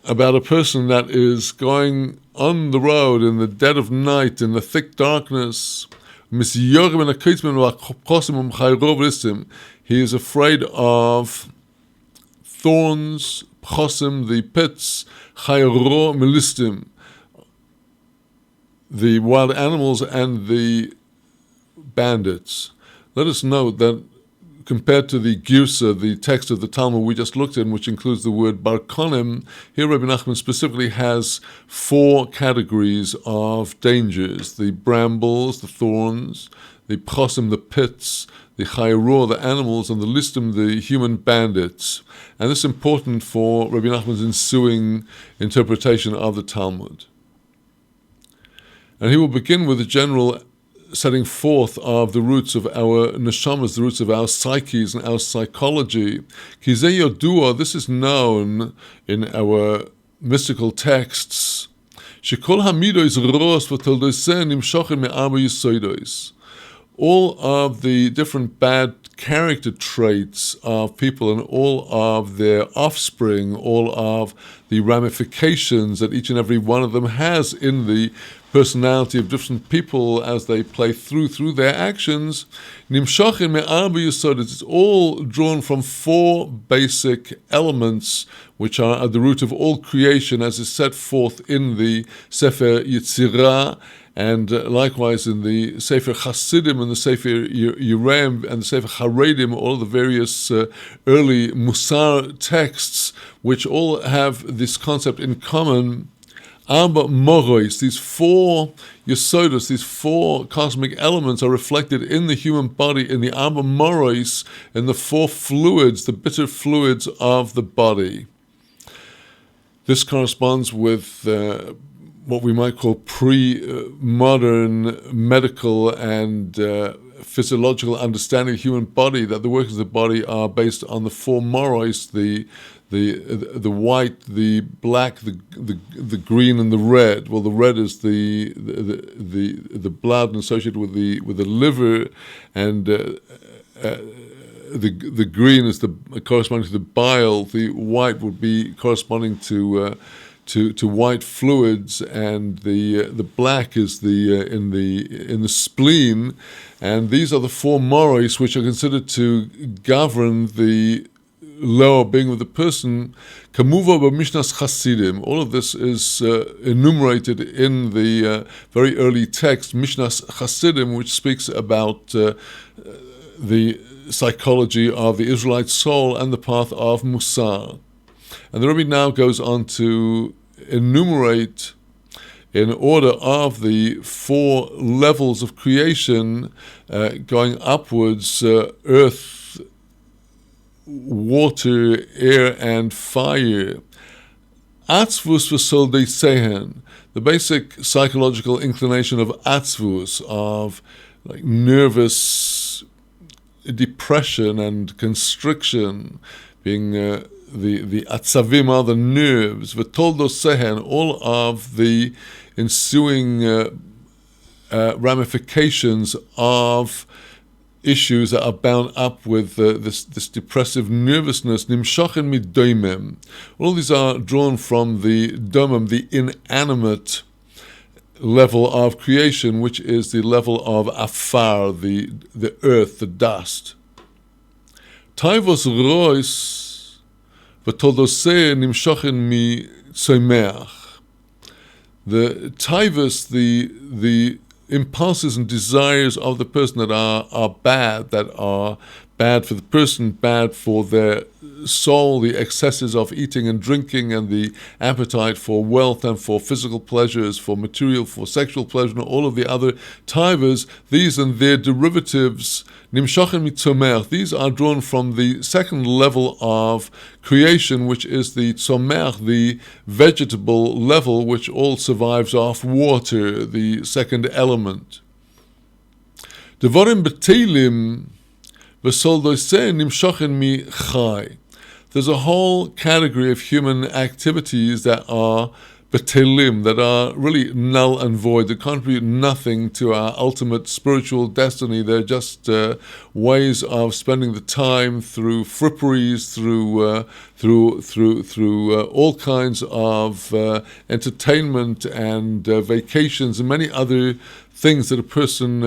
about a person that is going on the road in the dead of night, in the thick darkness. He is afraid of thorns, pchosim, the pits, chayro melistim, the wild animals and the bandits. Let us note that compared to the Girsa, the text of the Talmud we just looked at, which includes the word barkonim, here Rabbi Nachman specifically has 4 categories of dangers: the brambles, the thorns, the pchosim, the pits, the chayro, the animals, and the listim, the human bandits. And this is important for Rabbi Nachman's ensuing interpretation of the Talmud. And he will begin with a general setting forth of the roots of our neshamas, the roots of our psyches and our psychology. Kizeh yodua, this is known in our mystical texts. Shekol hamidos ros v'toldosen nimshochen me'arba yisodos. All of the different bad character traits of people and all of their offspring, all of the ramifications that each and every one of them has in the personality of different people as they play through their actions, nimshachin me'arba yesodot. It's all drawn from 4 basic elements which are at the root of all creation, as is set forth in the Sefer Yetzirah, and likewise in the Sefer Hasidim and the Sefer Yirem and the Sefer Haredim, all of the various early Musar texts, which all have this concept in common. Arba Morois, these 4 Yesodos, these 4 cosmic elements are reflected in the human body, in the Arba Morois, in the 4 fluids, the bitter fluids of the body. This corresponds with what we might call pre-modern medical and physiological understanding of the human body, that the workings of the body are based on the 4 Morois, the white, the black, the green, and the red. Well, the red is the blood associated with the liver, and the green is corresponding to the bile. The white would be corresponding to white fluids, and the black is in the spleen, and these are the 4 Morois which are considered to govern the lower being of the person. Kamuva b'Mishnas Chasidim. All of this is enumerated in the very early text, Mishnas Chasidim, which speaks about the psychology of the Israelite soul and the path of Musar. And the Rebbe now goes on to enumerate, in order of the 4 levels of creation, going upwards, earth, water, air, and fire. Atzvus v'soldei sehen, the basic psychological inclination of atzvus, of like nervous depression and constriction, being the atzavim are the nerves, v'toldos sehen, all of the ensuing ramifications of issues that are bound up with this depressive nervousness. Nimshachen midoimem. All these are drawn from the domem, the inanimate level of creation, which is the level of afar, the earth, the dust. Taivos rois v'toldoseh nimshachen mi tzomeach. The taivos, the impulses and desires of the person that are bad for the person, bad for their soul, the excesses of eating and drinking, and the appetite for wealth and for physical pleasures, for material, for sexual pleasure, and all of the other taivas, these and their derivatives, nimshachen mitzomeach, these are drawn from the second level of creation, which is the tzomeach, the vegetable level, which all survives off water, the second element. Devarim betelim v'soldoseh nimshachen mi chai. There's a whole category of human activities that are betelim, that are really null and void, that contribute nothing to our ultimate spiritual destiny. They're just ways of spending the time through fripperies, through all kinds of entertainment and vacations and many other things that a person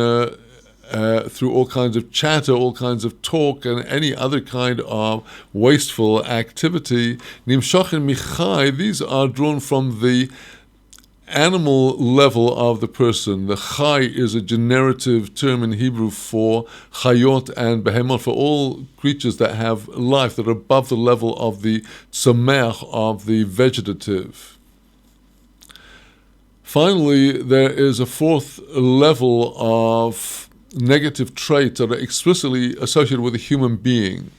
through all kinds of chatter, all kinds of talk, and any other kind of wasteful activity. Nimshachen michai, these are drawn from the animal level of the person. The chai is a generative term in Hebrew for chayot and behemoth, for all creatures that have life, that are above the level of the tzomeach, of the vegetative. Finally, there is a 4th level of negative traits that are explicitly associated with a human being.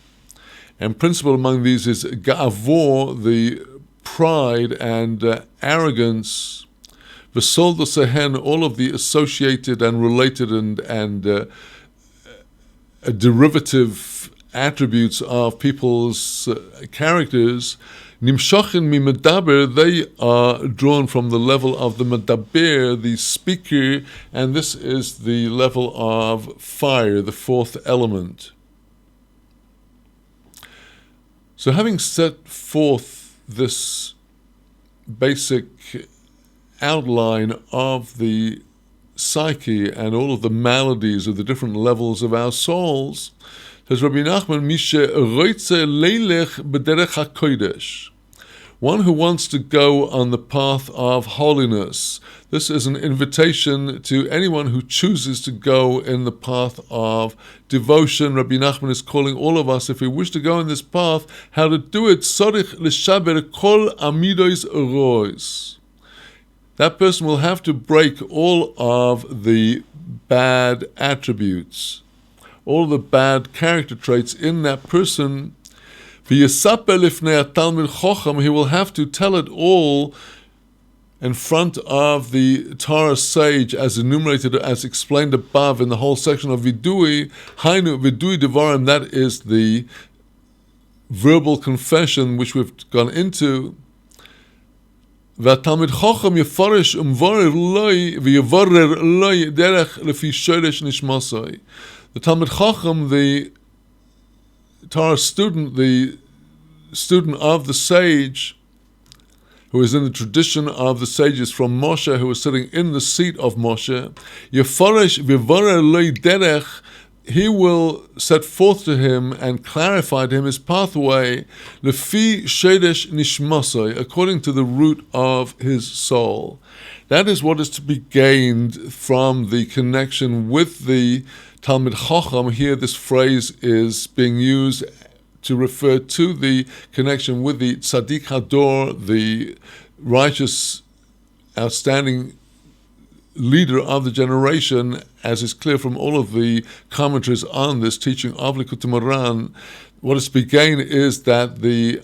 And principal among these is ga'avor, the pride and arrogance, v'soldosehen, all of the associated and related and derivative attributes of people's characters. Nimshachen mi medaber, they are drawn from the level of the medaber, the speaker, and this is the level of fire, the 4th element. So having set forth this basic outline of the psyche and all of the maladies of the different levels of our souls, says Rabbi Nachman, Mishe roitze leilech b'derech hakodesh, one who wants to go on the path of holiness. This is an invitation to anyone who chooses to go in the path of devotion. Rabbi Nachman is calling all of us, if we wish to go in this path, how to do it. Tzorich l'shaber kol amidos rois. That person will have to break all of the bad attributes, all the bad character traits in that person. He will have to tell it all in front of the Torah sage, as enumerated, as explained above in the whole section of Vidui. Hainu Vidui Devarim, that is the verbal confession which we've gone into. והתלמיד חכם יפרש ומברר לי ויברר לי דרך לפי שורש נשמתו. The Talmid Chacham, the Torah student, the student of the sage, who is in the tradition of the sages from Moshe, who was sitting in the seat of Moshe, Yefarish v'varer lo derech, he will set forth to him and clarify to him his pathway, lefi shedesh nishmasai, according to the root of his soul. That is what is to be gained from the connection with the Talmid Chacham. Here this phrase is being used to refer to the connection with the Tzaddik Hador, the righteous, outstanding leader of the generation, as is clear from all of the commentaries on this teaching of Likutei Moharan. What is to be gained is that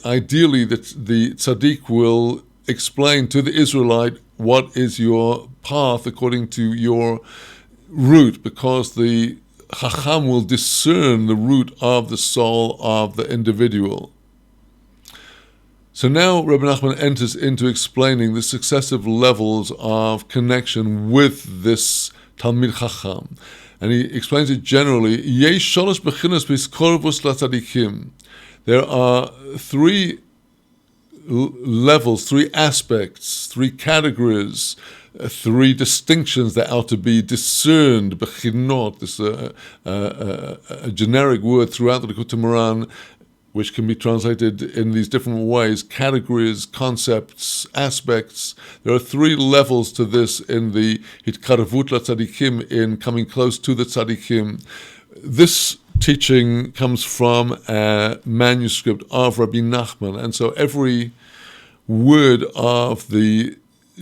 ideally the tzaddik will explain to the Israelite what is your path according to your root, because the Chacham will discern the root of the soul of the individual. So now Rabbi Nachman enters into explaining the successive levels of connection with this Talmid Chacham. And he explains it generally. There are three levels, three aspects, three categories, three distinctions that are to be discerned. Bechinot, this a generic word throughout the Likutei Moharan, which can be translated in these different ways: categories, concepts, aspects. There are three levels to this in the Hitkaravut LaTzadikim, in coming close to the Tzadikim. This teaching comes from a manuscript of Rabbi Nachman, and so every word of the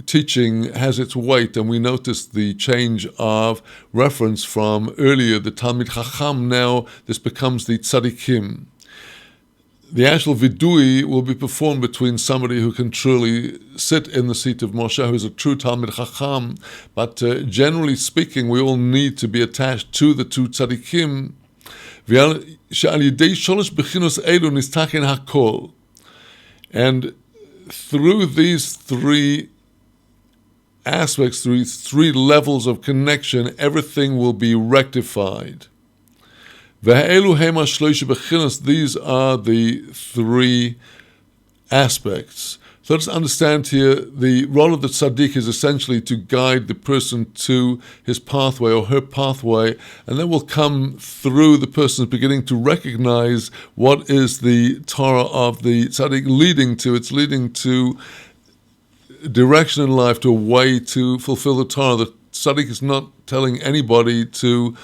teaching has its weight, and we notice the change of reference from earlier, the Talmid Chacham, now this becomes the Tzadikim. The actual vidui will be performed between somebody who can truly sit in the seat of Moshe, who is a true Talmid Chacham, but generally speaking, we all need to be attached to the two tzaddikim. And through these three aspects, through three levels of connection, everything will be rectified. These are the three aspects. So let's understand here, the role of the tzaddik is essentially to guide the person to his pathway or her pathway, and then will come through the person beginning to recognize what is the Torah of the tzaddik leading to. It's leading to direction in life, to a way to fulfill the Torah. The tzaddik is not telling anybody to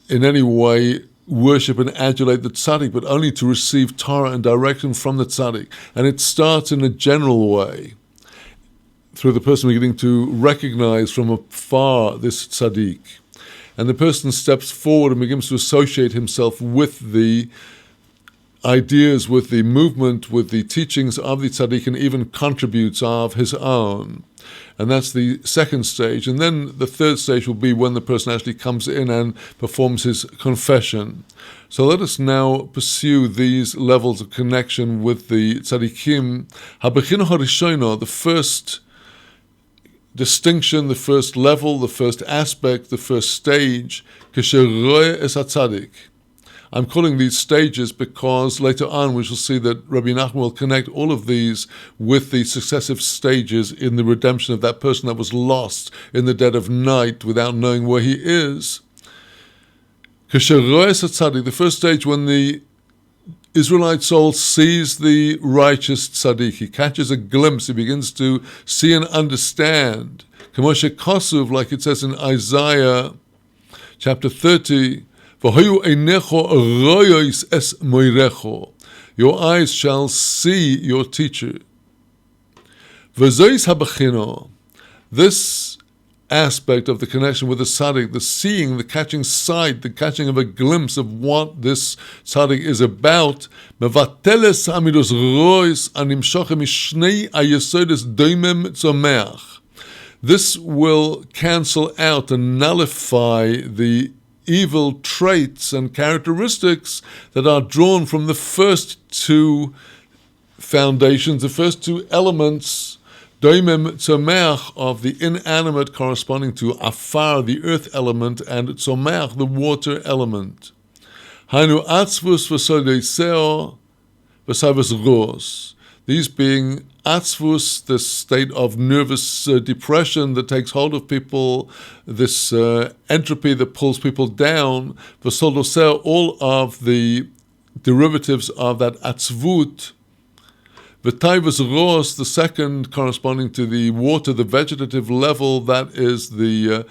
in any way worship and adulate the tzaddik, but only to receive Torah and direction from the tzaddik. And it starts in a general way, through the person beginning to recognize from afar this tzaddik. And the person steps forward and begins to associate himself with the ideas, with the movement, with the teachings of the tzaddik, and even contributes of his own. And that's the second stage. And then the third stage will be when the person actually comes in and performs his confession. So let us now pursue these levels of connection with the tzaddikim. Habechina harishona, the first distinction, the first level, the first aspect, the first stage, kasher roeh es hatzadik. I'm calling these stages because later on we shall see that Rabbi Nachman will connect all of these with the successive stages in the redemption of that person that was lost in the dead of night without knowing where he is. The first stage, when the Israelite soul sees the righteous tzaddik, he catches a glimpse, he begins to see and understand. Like it says in Isaiah chapter 30, your eyes shall see your teacher. This aspect of the connection with the tzaddik, the seeing, the catching sight, the catching of a glimpse of what this tzaddik is about, this will cancel out and nullify the evil traits and characteristics that are drawn from the first two foundations, the first two elements, doimem tzomeach, of the inanimate, corresponding to afar, the earth element, and tzomeach, the water element. Hainu atzvus v'sodeseo v'savas ros. These being atzvus, this state of nervous depression that takes hold of people, this entropy that pulls people down, all of the derivatives of that atzvut. V'taivus ros, the second corresponding to the water, the vegetative level, that is the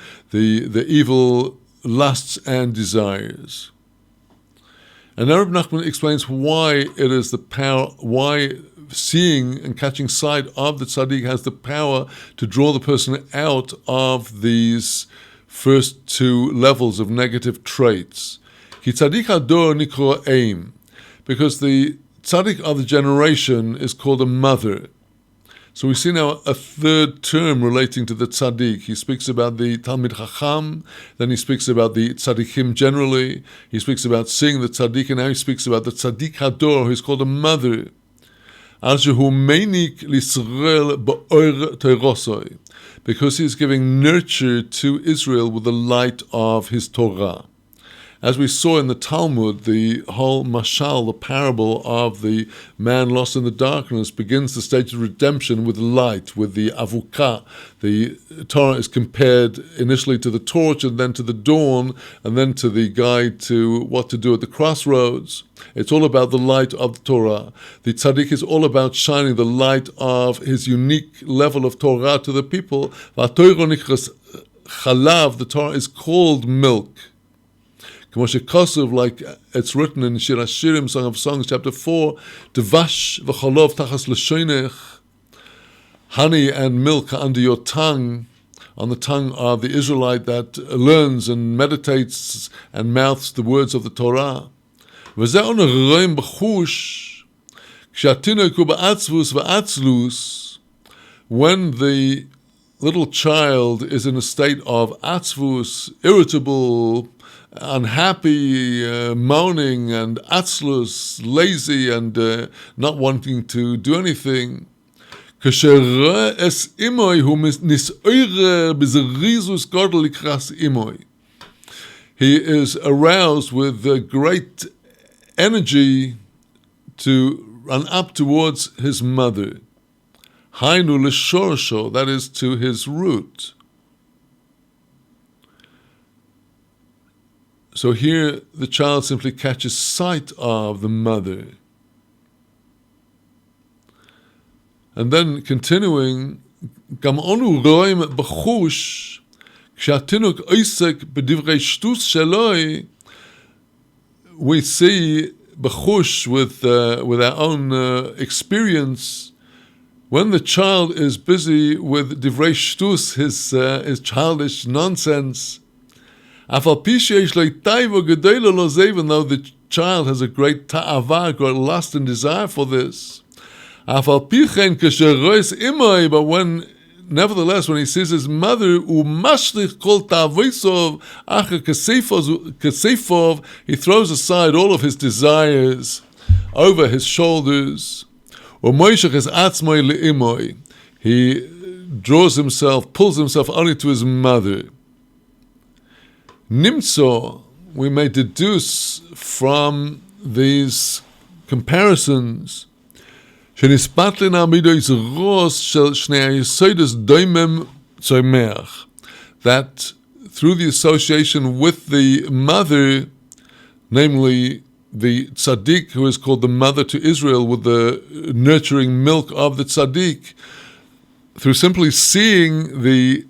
evil lusts and desires. And Arab Nachman explains why it is the power, why seeing and catching sight of the tzaddik has the power to draw the person out of these first two levels of negative traits. Ki tzaddik hador nikro aim, because the tzaddik of the generation is called a mother. So we see now a third term relating to the tzaddik. He speaks about the Talmid Chacham, then he speaks about the tzaddikim generally, he speaks about seeing the tzaddik, and now he speaks about the tzaddik hador, who is called a mother. Because he is giving nurture to Israel with the light of his Torah. As we saw in the Talmud, the whole mashal, the parable of the man lost in the darkness, begins the stage of redemption with light, with the avukah. The Torah is compared initially to the torch, and then to the dawn, and then to the guide to what to do at the crossroads. It's all about the light of the Torah. The tzaddik is all about shining the light of his unique level of Torah to the people. The Torah is called milk. Like it's written in Shir Hashirim, Song of Songs, chapter 4, Devash v'cholov tachas l'shoinech, honey and milk are under your tongue, on the tongue of the Israelite that learns and meditates and mouths the words of the Torah. V'zeh on roim b'chush, kshatinok hu ba'atzvus v'atzlus, when the little child is in a state of atzvus, irritable, unhappy, moaning, and atzlus, lazy, and not wanting to do anything. He is aroused with great energy to run up towards his mother. Hainu l'shorsho, that is to his root. So here the child simply catches sight of the mother. And then continuing, Gam onu roim b'chush, kshatinuk oisek b'divrei shtus sheloi, we see b'chush with our own experience, when the child is busy with divrei shtus, his childish nonsense, even though the child has a great ta'ava, great lust and desire for this, but nevertheless, when he sees his mother, he throws aside all of his desires over his shoulders. He draws himself, pulls himself only to his mother. Nimtzo, we may deduce from these comparisons, that through the association with the mother, namely the tzaddik, who is called the mother to Israel, with the nurturing milk of the tzaddik, through simply seeing the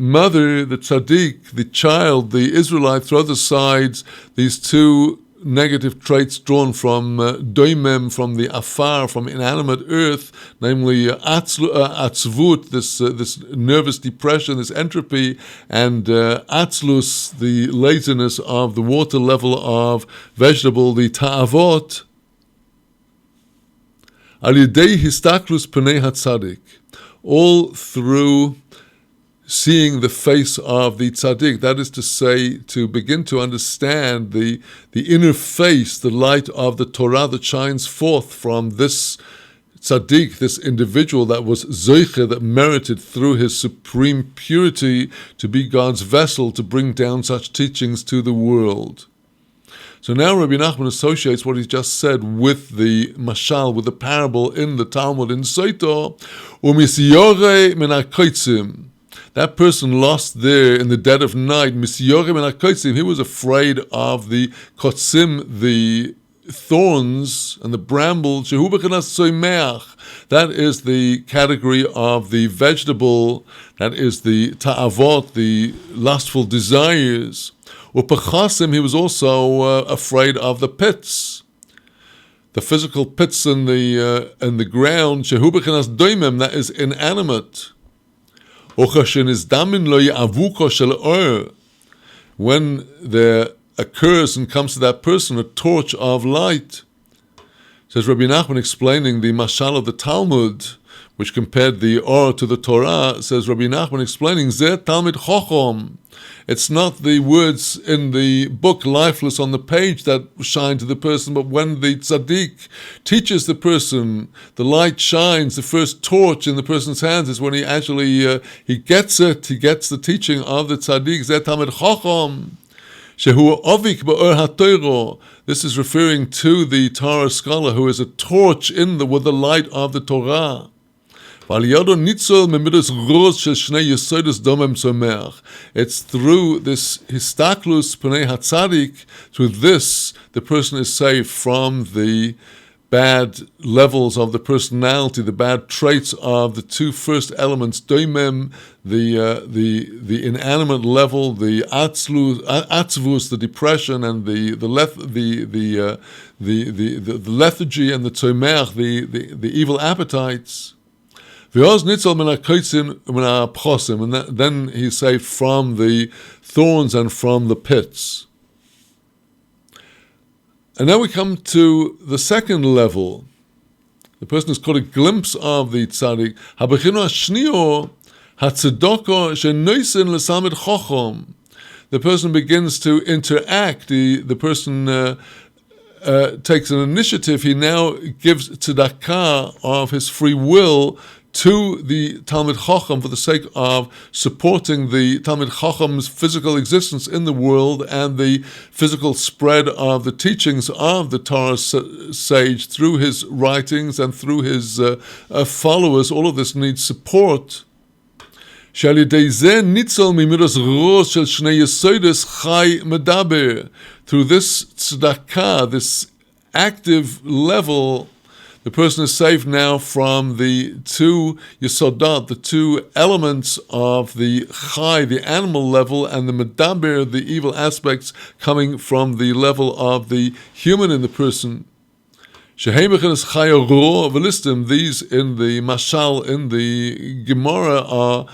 mother, the tzaddik, the child, the Israelite, throws aside these two negative traits drawn from doimem, from the afar, from inanimate earth, namely atzvut, this nervous depression, this entropy, and atzlus, the laziness of the water level of vegetable, the ta'avot. Al yedei histaklus pnei hatzadik, all through seeing the face of the tzaddik, that is to say, to begin to understand the inner face, the light of the Torah that shines forth from this tzaddik, this individual that was zeicher, that merited through his supreme purity to be God's vessel to bring down such teachings to the world. So now Rabbi Nachman associates what he's just said with the mashal, with the parable in the Talmud in Soito, u'misyore min hakotzim. That person lost there in the dead of night, misyore min hakotzim, he was afraid of the kotzim, the thorns and the brambles, shehu b'chinas soimeach. That is the category of the vegetable, that is the ta'avot, the lustful desires. U'pachasim, he was also afraid of the pits, the physical pits in the ground. Shehu b'chinas doimem, that is inanimate. U'chashin is damin lo ya'avuko shel or, when there occurs and comes to that person a torch of light. Says Rabbi Nachman, explaining the mashal of the Talmud, which compared the or to the Torah, says Rabbi Nachman, explaining Zeh Talmid Chochom. It's not the words in the book lifeless on the page that shine to the person, but when the Tzaddik teaches the person, the light shines, the first torch in the person's hands is when he actually, he gets it, he gets the teaching of the Tzaddik, Zeh Talmid Chochom. Shehu Ovik Ba'or HaTorah. This is referring to the Torah scholar who is a torch with the light of the Torah. It's through this histaklus pnei hatzadik, through this the person is saved from the bad levels of the personality, the bad traits of the two first elements, doimem, the inanimate level, the atzvus, the depression, and the lethargy, and the tzomeach, the evil appetites. And then he's saved from the thorns and from the pits. And now we come to the second level. The person has caught a glimpse of the tzaddik. The person begins to interact. The person takes an initiative. He now gives tzedakah of his free will to the Talmid Chacham for the sake of supporting the Talmid Chacham's physical existence in the world and the physical spread of the teachings of the Torah sage through his writings and through his followers. All of this needs support. Through this tzedakah, this active level, the person is saved now from the two yesodot, the two elements of the chai, the animal level, and the medaber, the evil aspects coming from the level of the human in the person. These in the mashal, in the Gemara,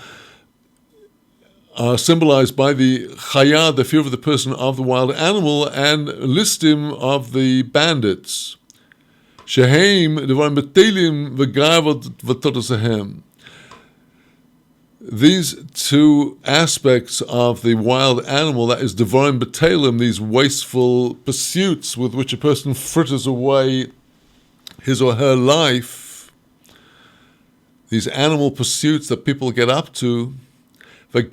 are symbolized by the chaya, the fear of the person, of the wild animal, and listim, of the bandits. These two aspects of the wild animal, that is devarim b'telim, these wasteful pursuits with which a person fritters away his or her life, these animal pursuits that people get up to, and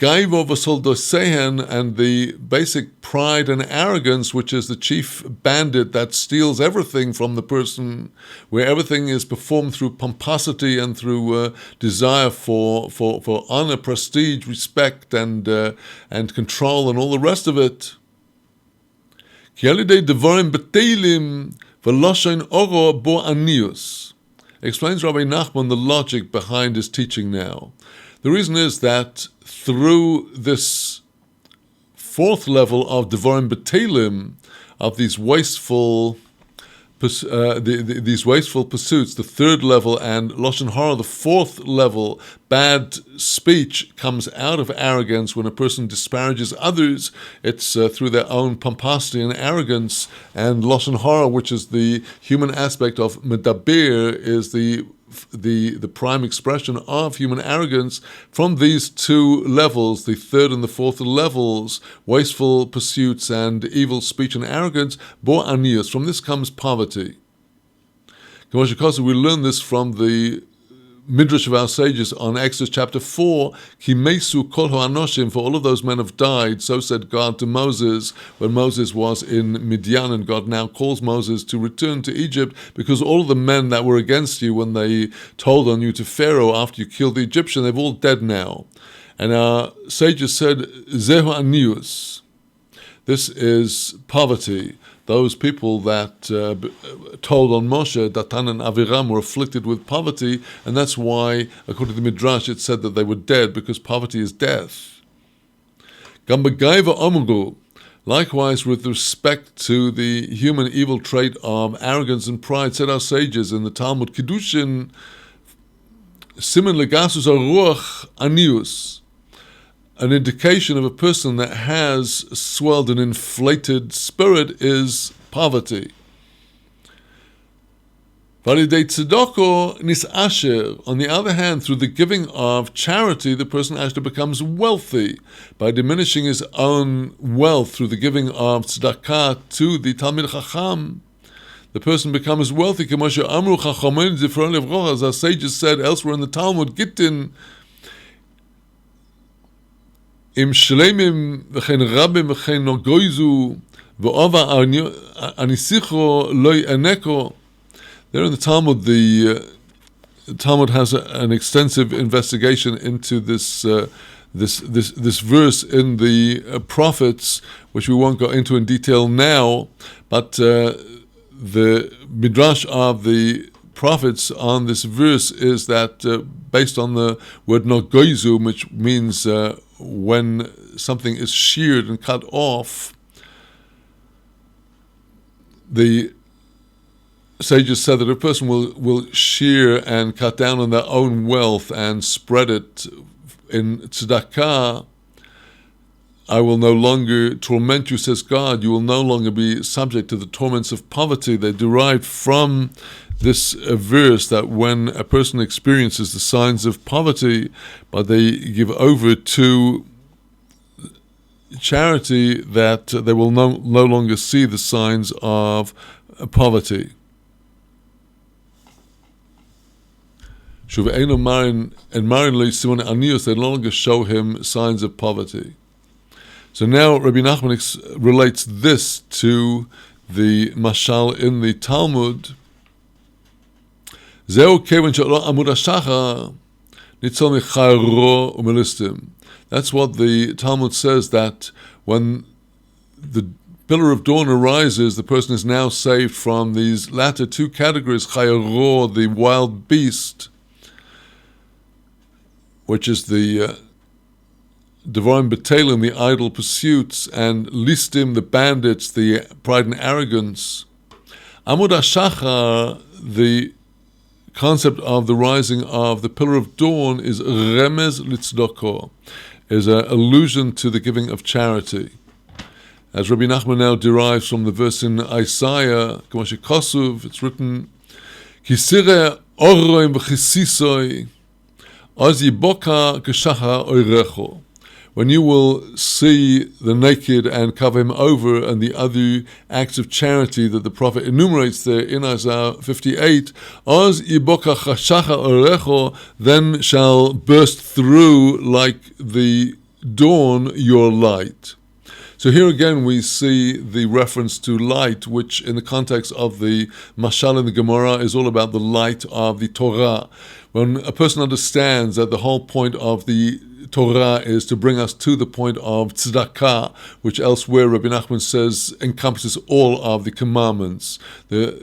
the basic pride and arrogance, which is the chief bandit that steals everything from the person, where everything is performed through pomposity and through desire for honor, prestige, respect, and control, and all the rest of it. Explains Rabbi Nachman the logic behind his teaching now. The reason is that through this fourth level of devarim b'telim, of these wasteful these wasteful pursuits, the third level, and lashon hara, the fourth level, bad speech comes out of arrogance. When a person disparages others, it's through their own pomposity and arrogance. And lashon hara, which is the human aspect of medaber, is the prime expression of human arrogance. From these two levels, the third and the fourth levels, wasteful pursuits and evil speech and arrogance, bo anius, from this comes poverty. We learn this from the midrash of our sages on Exodus chapter 4, Ki mesu kol ha'anoshim, for all of those men have died. So said God to Moses when Moses was in Midian, and God now calls Moses to return to Egypt because all of the men that were against you when they told on you to Pharaoh after you killed the Egyptian, they've all dead now. And our sages said, Zehu anius. This is poverty. Those people that told on Moshe, Datan and Aviram, were afflicted with poverty, and that's why, according to the Midrash, it said that they were dead, because poverty is death. Likewise, with respect to the human evil trait of arrogance and pride, said our sages in the Talmud, Kiddushin, Simen legasus aruach anius, an indication of a person that has swelled an inflated spirit is poverty. Validate tzedakah nisasher. On the other hand, through the giving of charity, the person actually becomes wealthy by diminishing his own wealth through the giving of tzedakah to the Talmid Chacham. The person becomes wealthy. As our sages said elsewhere in the Talmud, Gittin im shleimim v'chein rabim v'chein nogoizu v'ova anisicho loy eneko. There in the Talmud, the Talmud has an extensive investigation into this verse in the prophets, which we won't go into in detail now. But the midrash of the prophets on this verse is that based on the word nogoizu, which means when something is sheared and cut off, the sages said that a person will shear and cut down on their own wealth and spread it in tzedakah. I will no longer torment you, says God. You will no longer be subject to the torments of poverty. They derived from this verse that when a person experiences the signs of poverty, but they give over to charity, that they will no longer see the signs of poverty. They no longer show him signs of poverty. So now Rabbi Nachman relates this to the mashal in the Talmud. That's what the Talmud says, that when the pillar of dawn arises, the person is now saved from these latter two categories, chayro, the wild beast, which is the Devarim B'Teilim, the idle pursuits, and Listim, the bandits, the pride and arrogance. Amud HaShachar, the concept of the rising of the pillar of dawn, is Remez Litzdoko, is an allusion to the giving of charity. As Rabbi Nachman now derives from the verse in Isaiah, K'moshe Kosuv, it's written, Kisire Oroim V'Chisisoi, Az Yiboka K'Shachar Oirecho. When you will see the naked and cover him over, and the other acts of charity that the prophet enumerates there in Isaiah 58, Oz Yiboka Chashacha Orecho, then shall burst through like the dawn your light. So here again we see the reference to light, which in the context of the Mashal in the Gemara is all about the light of the Torah. When a person understands that the whole point of the Torah is to bring us to the point of tzedakah, which elsewhere Rabbi Nachman says encompasses all of the commandments. The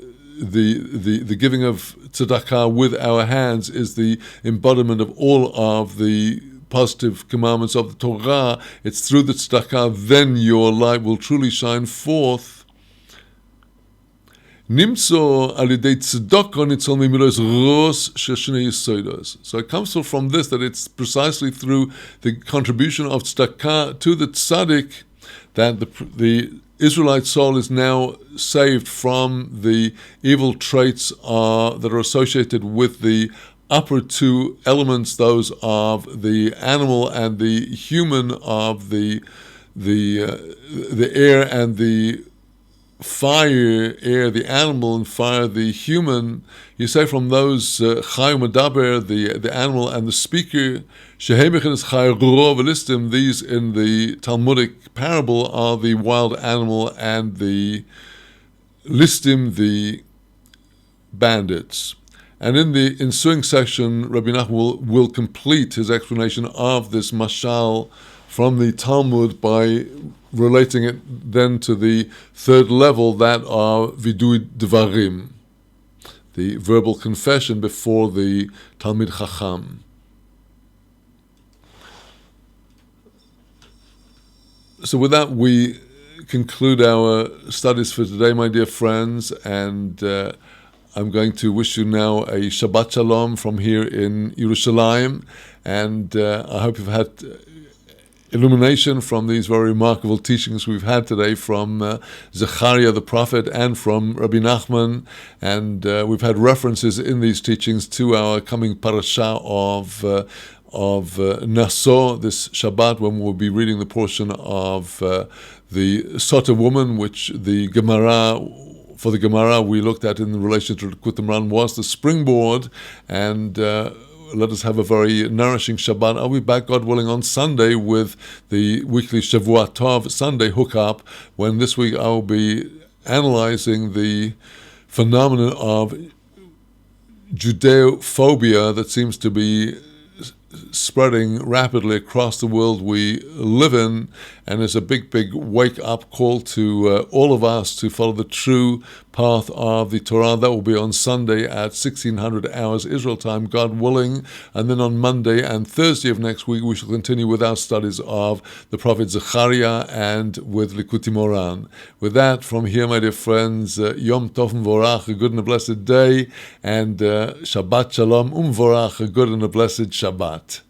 giving of tzedakah with our hands is the embodiment of all of the positive commandments of the Torah. It's through the tzedakah then your light will truly shine forth. So it comes from this, that it's precisely through the contribution of tzedakah to the tzaddik that the Israelite soul is now saved from the evil traits that are associated with the upper two elements, those of the animal and the human, of the air and the fire, air, the animal, and fire, the human. You say from those Chay Medaber, the animal and the speaker, these in the Talmudic parable are the wild animal and the listim, the bandits. And in the ensuing section, Rabbi Nachman will complete his explanation of this mashal from the Talmud by relating it then to the third level, that of vidui devarim, the verbal confession before the Talmid Chacham. So with that, we conclude our studies for today, my dear friends, and I'm going to wish you now a Shabbat Shalom from here in Yerushalayim, and I hope you've had illumination from these very remarkable teachings we've had today from Zechariah the prophet and from Rabbi Nachman, and we've had references in these teachings to our coming parasha of Naso this Shabbat, when we'll be reading the portion of the Sota woman, which the Gemara we looked at in relation to Likutei Moharan was the springboard, and let us have a very nourishing Shabbat. I'll be back, God willing, on Sunday with the weekly Shavua Tov Sunday hookup, when this week I will be analyzing the phenomenon of Judeophobia that seems to be spreading rapidly across the world we live in, and is a big wake-up call to all of us to follow the true path of the Torah. That will be on Sunday at 1600 hours Israel time, God willing, and then on Monday and Thursday of next week we shall continue with our studies of the prophet Zechariah and with Likutei Moharan. With that, from here, my dear friends, Yom Tov U'Vorach, a good and a blessed day, and Shabbat Shalom U'Vorach, a good and a blessed Shabbat.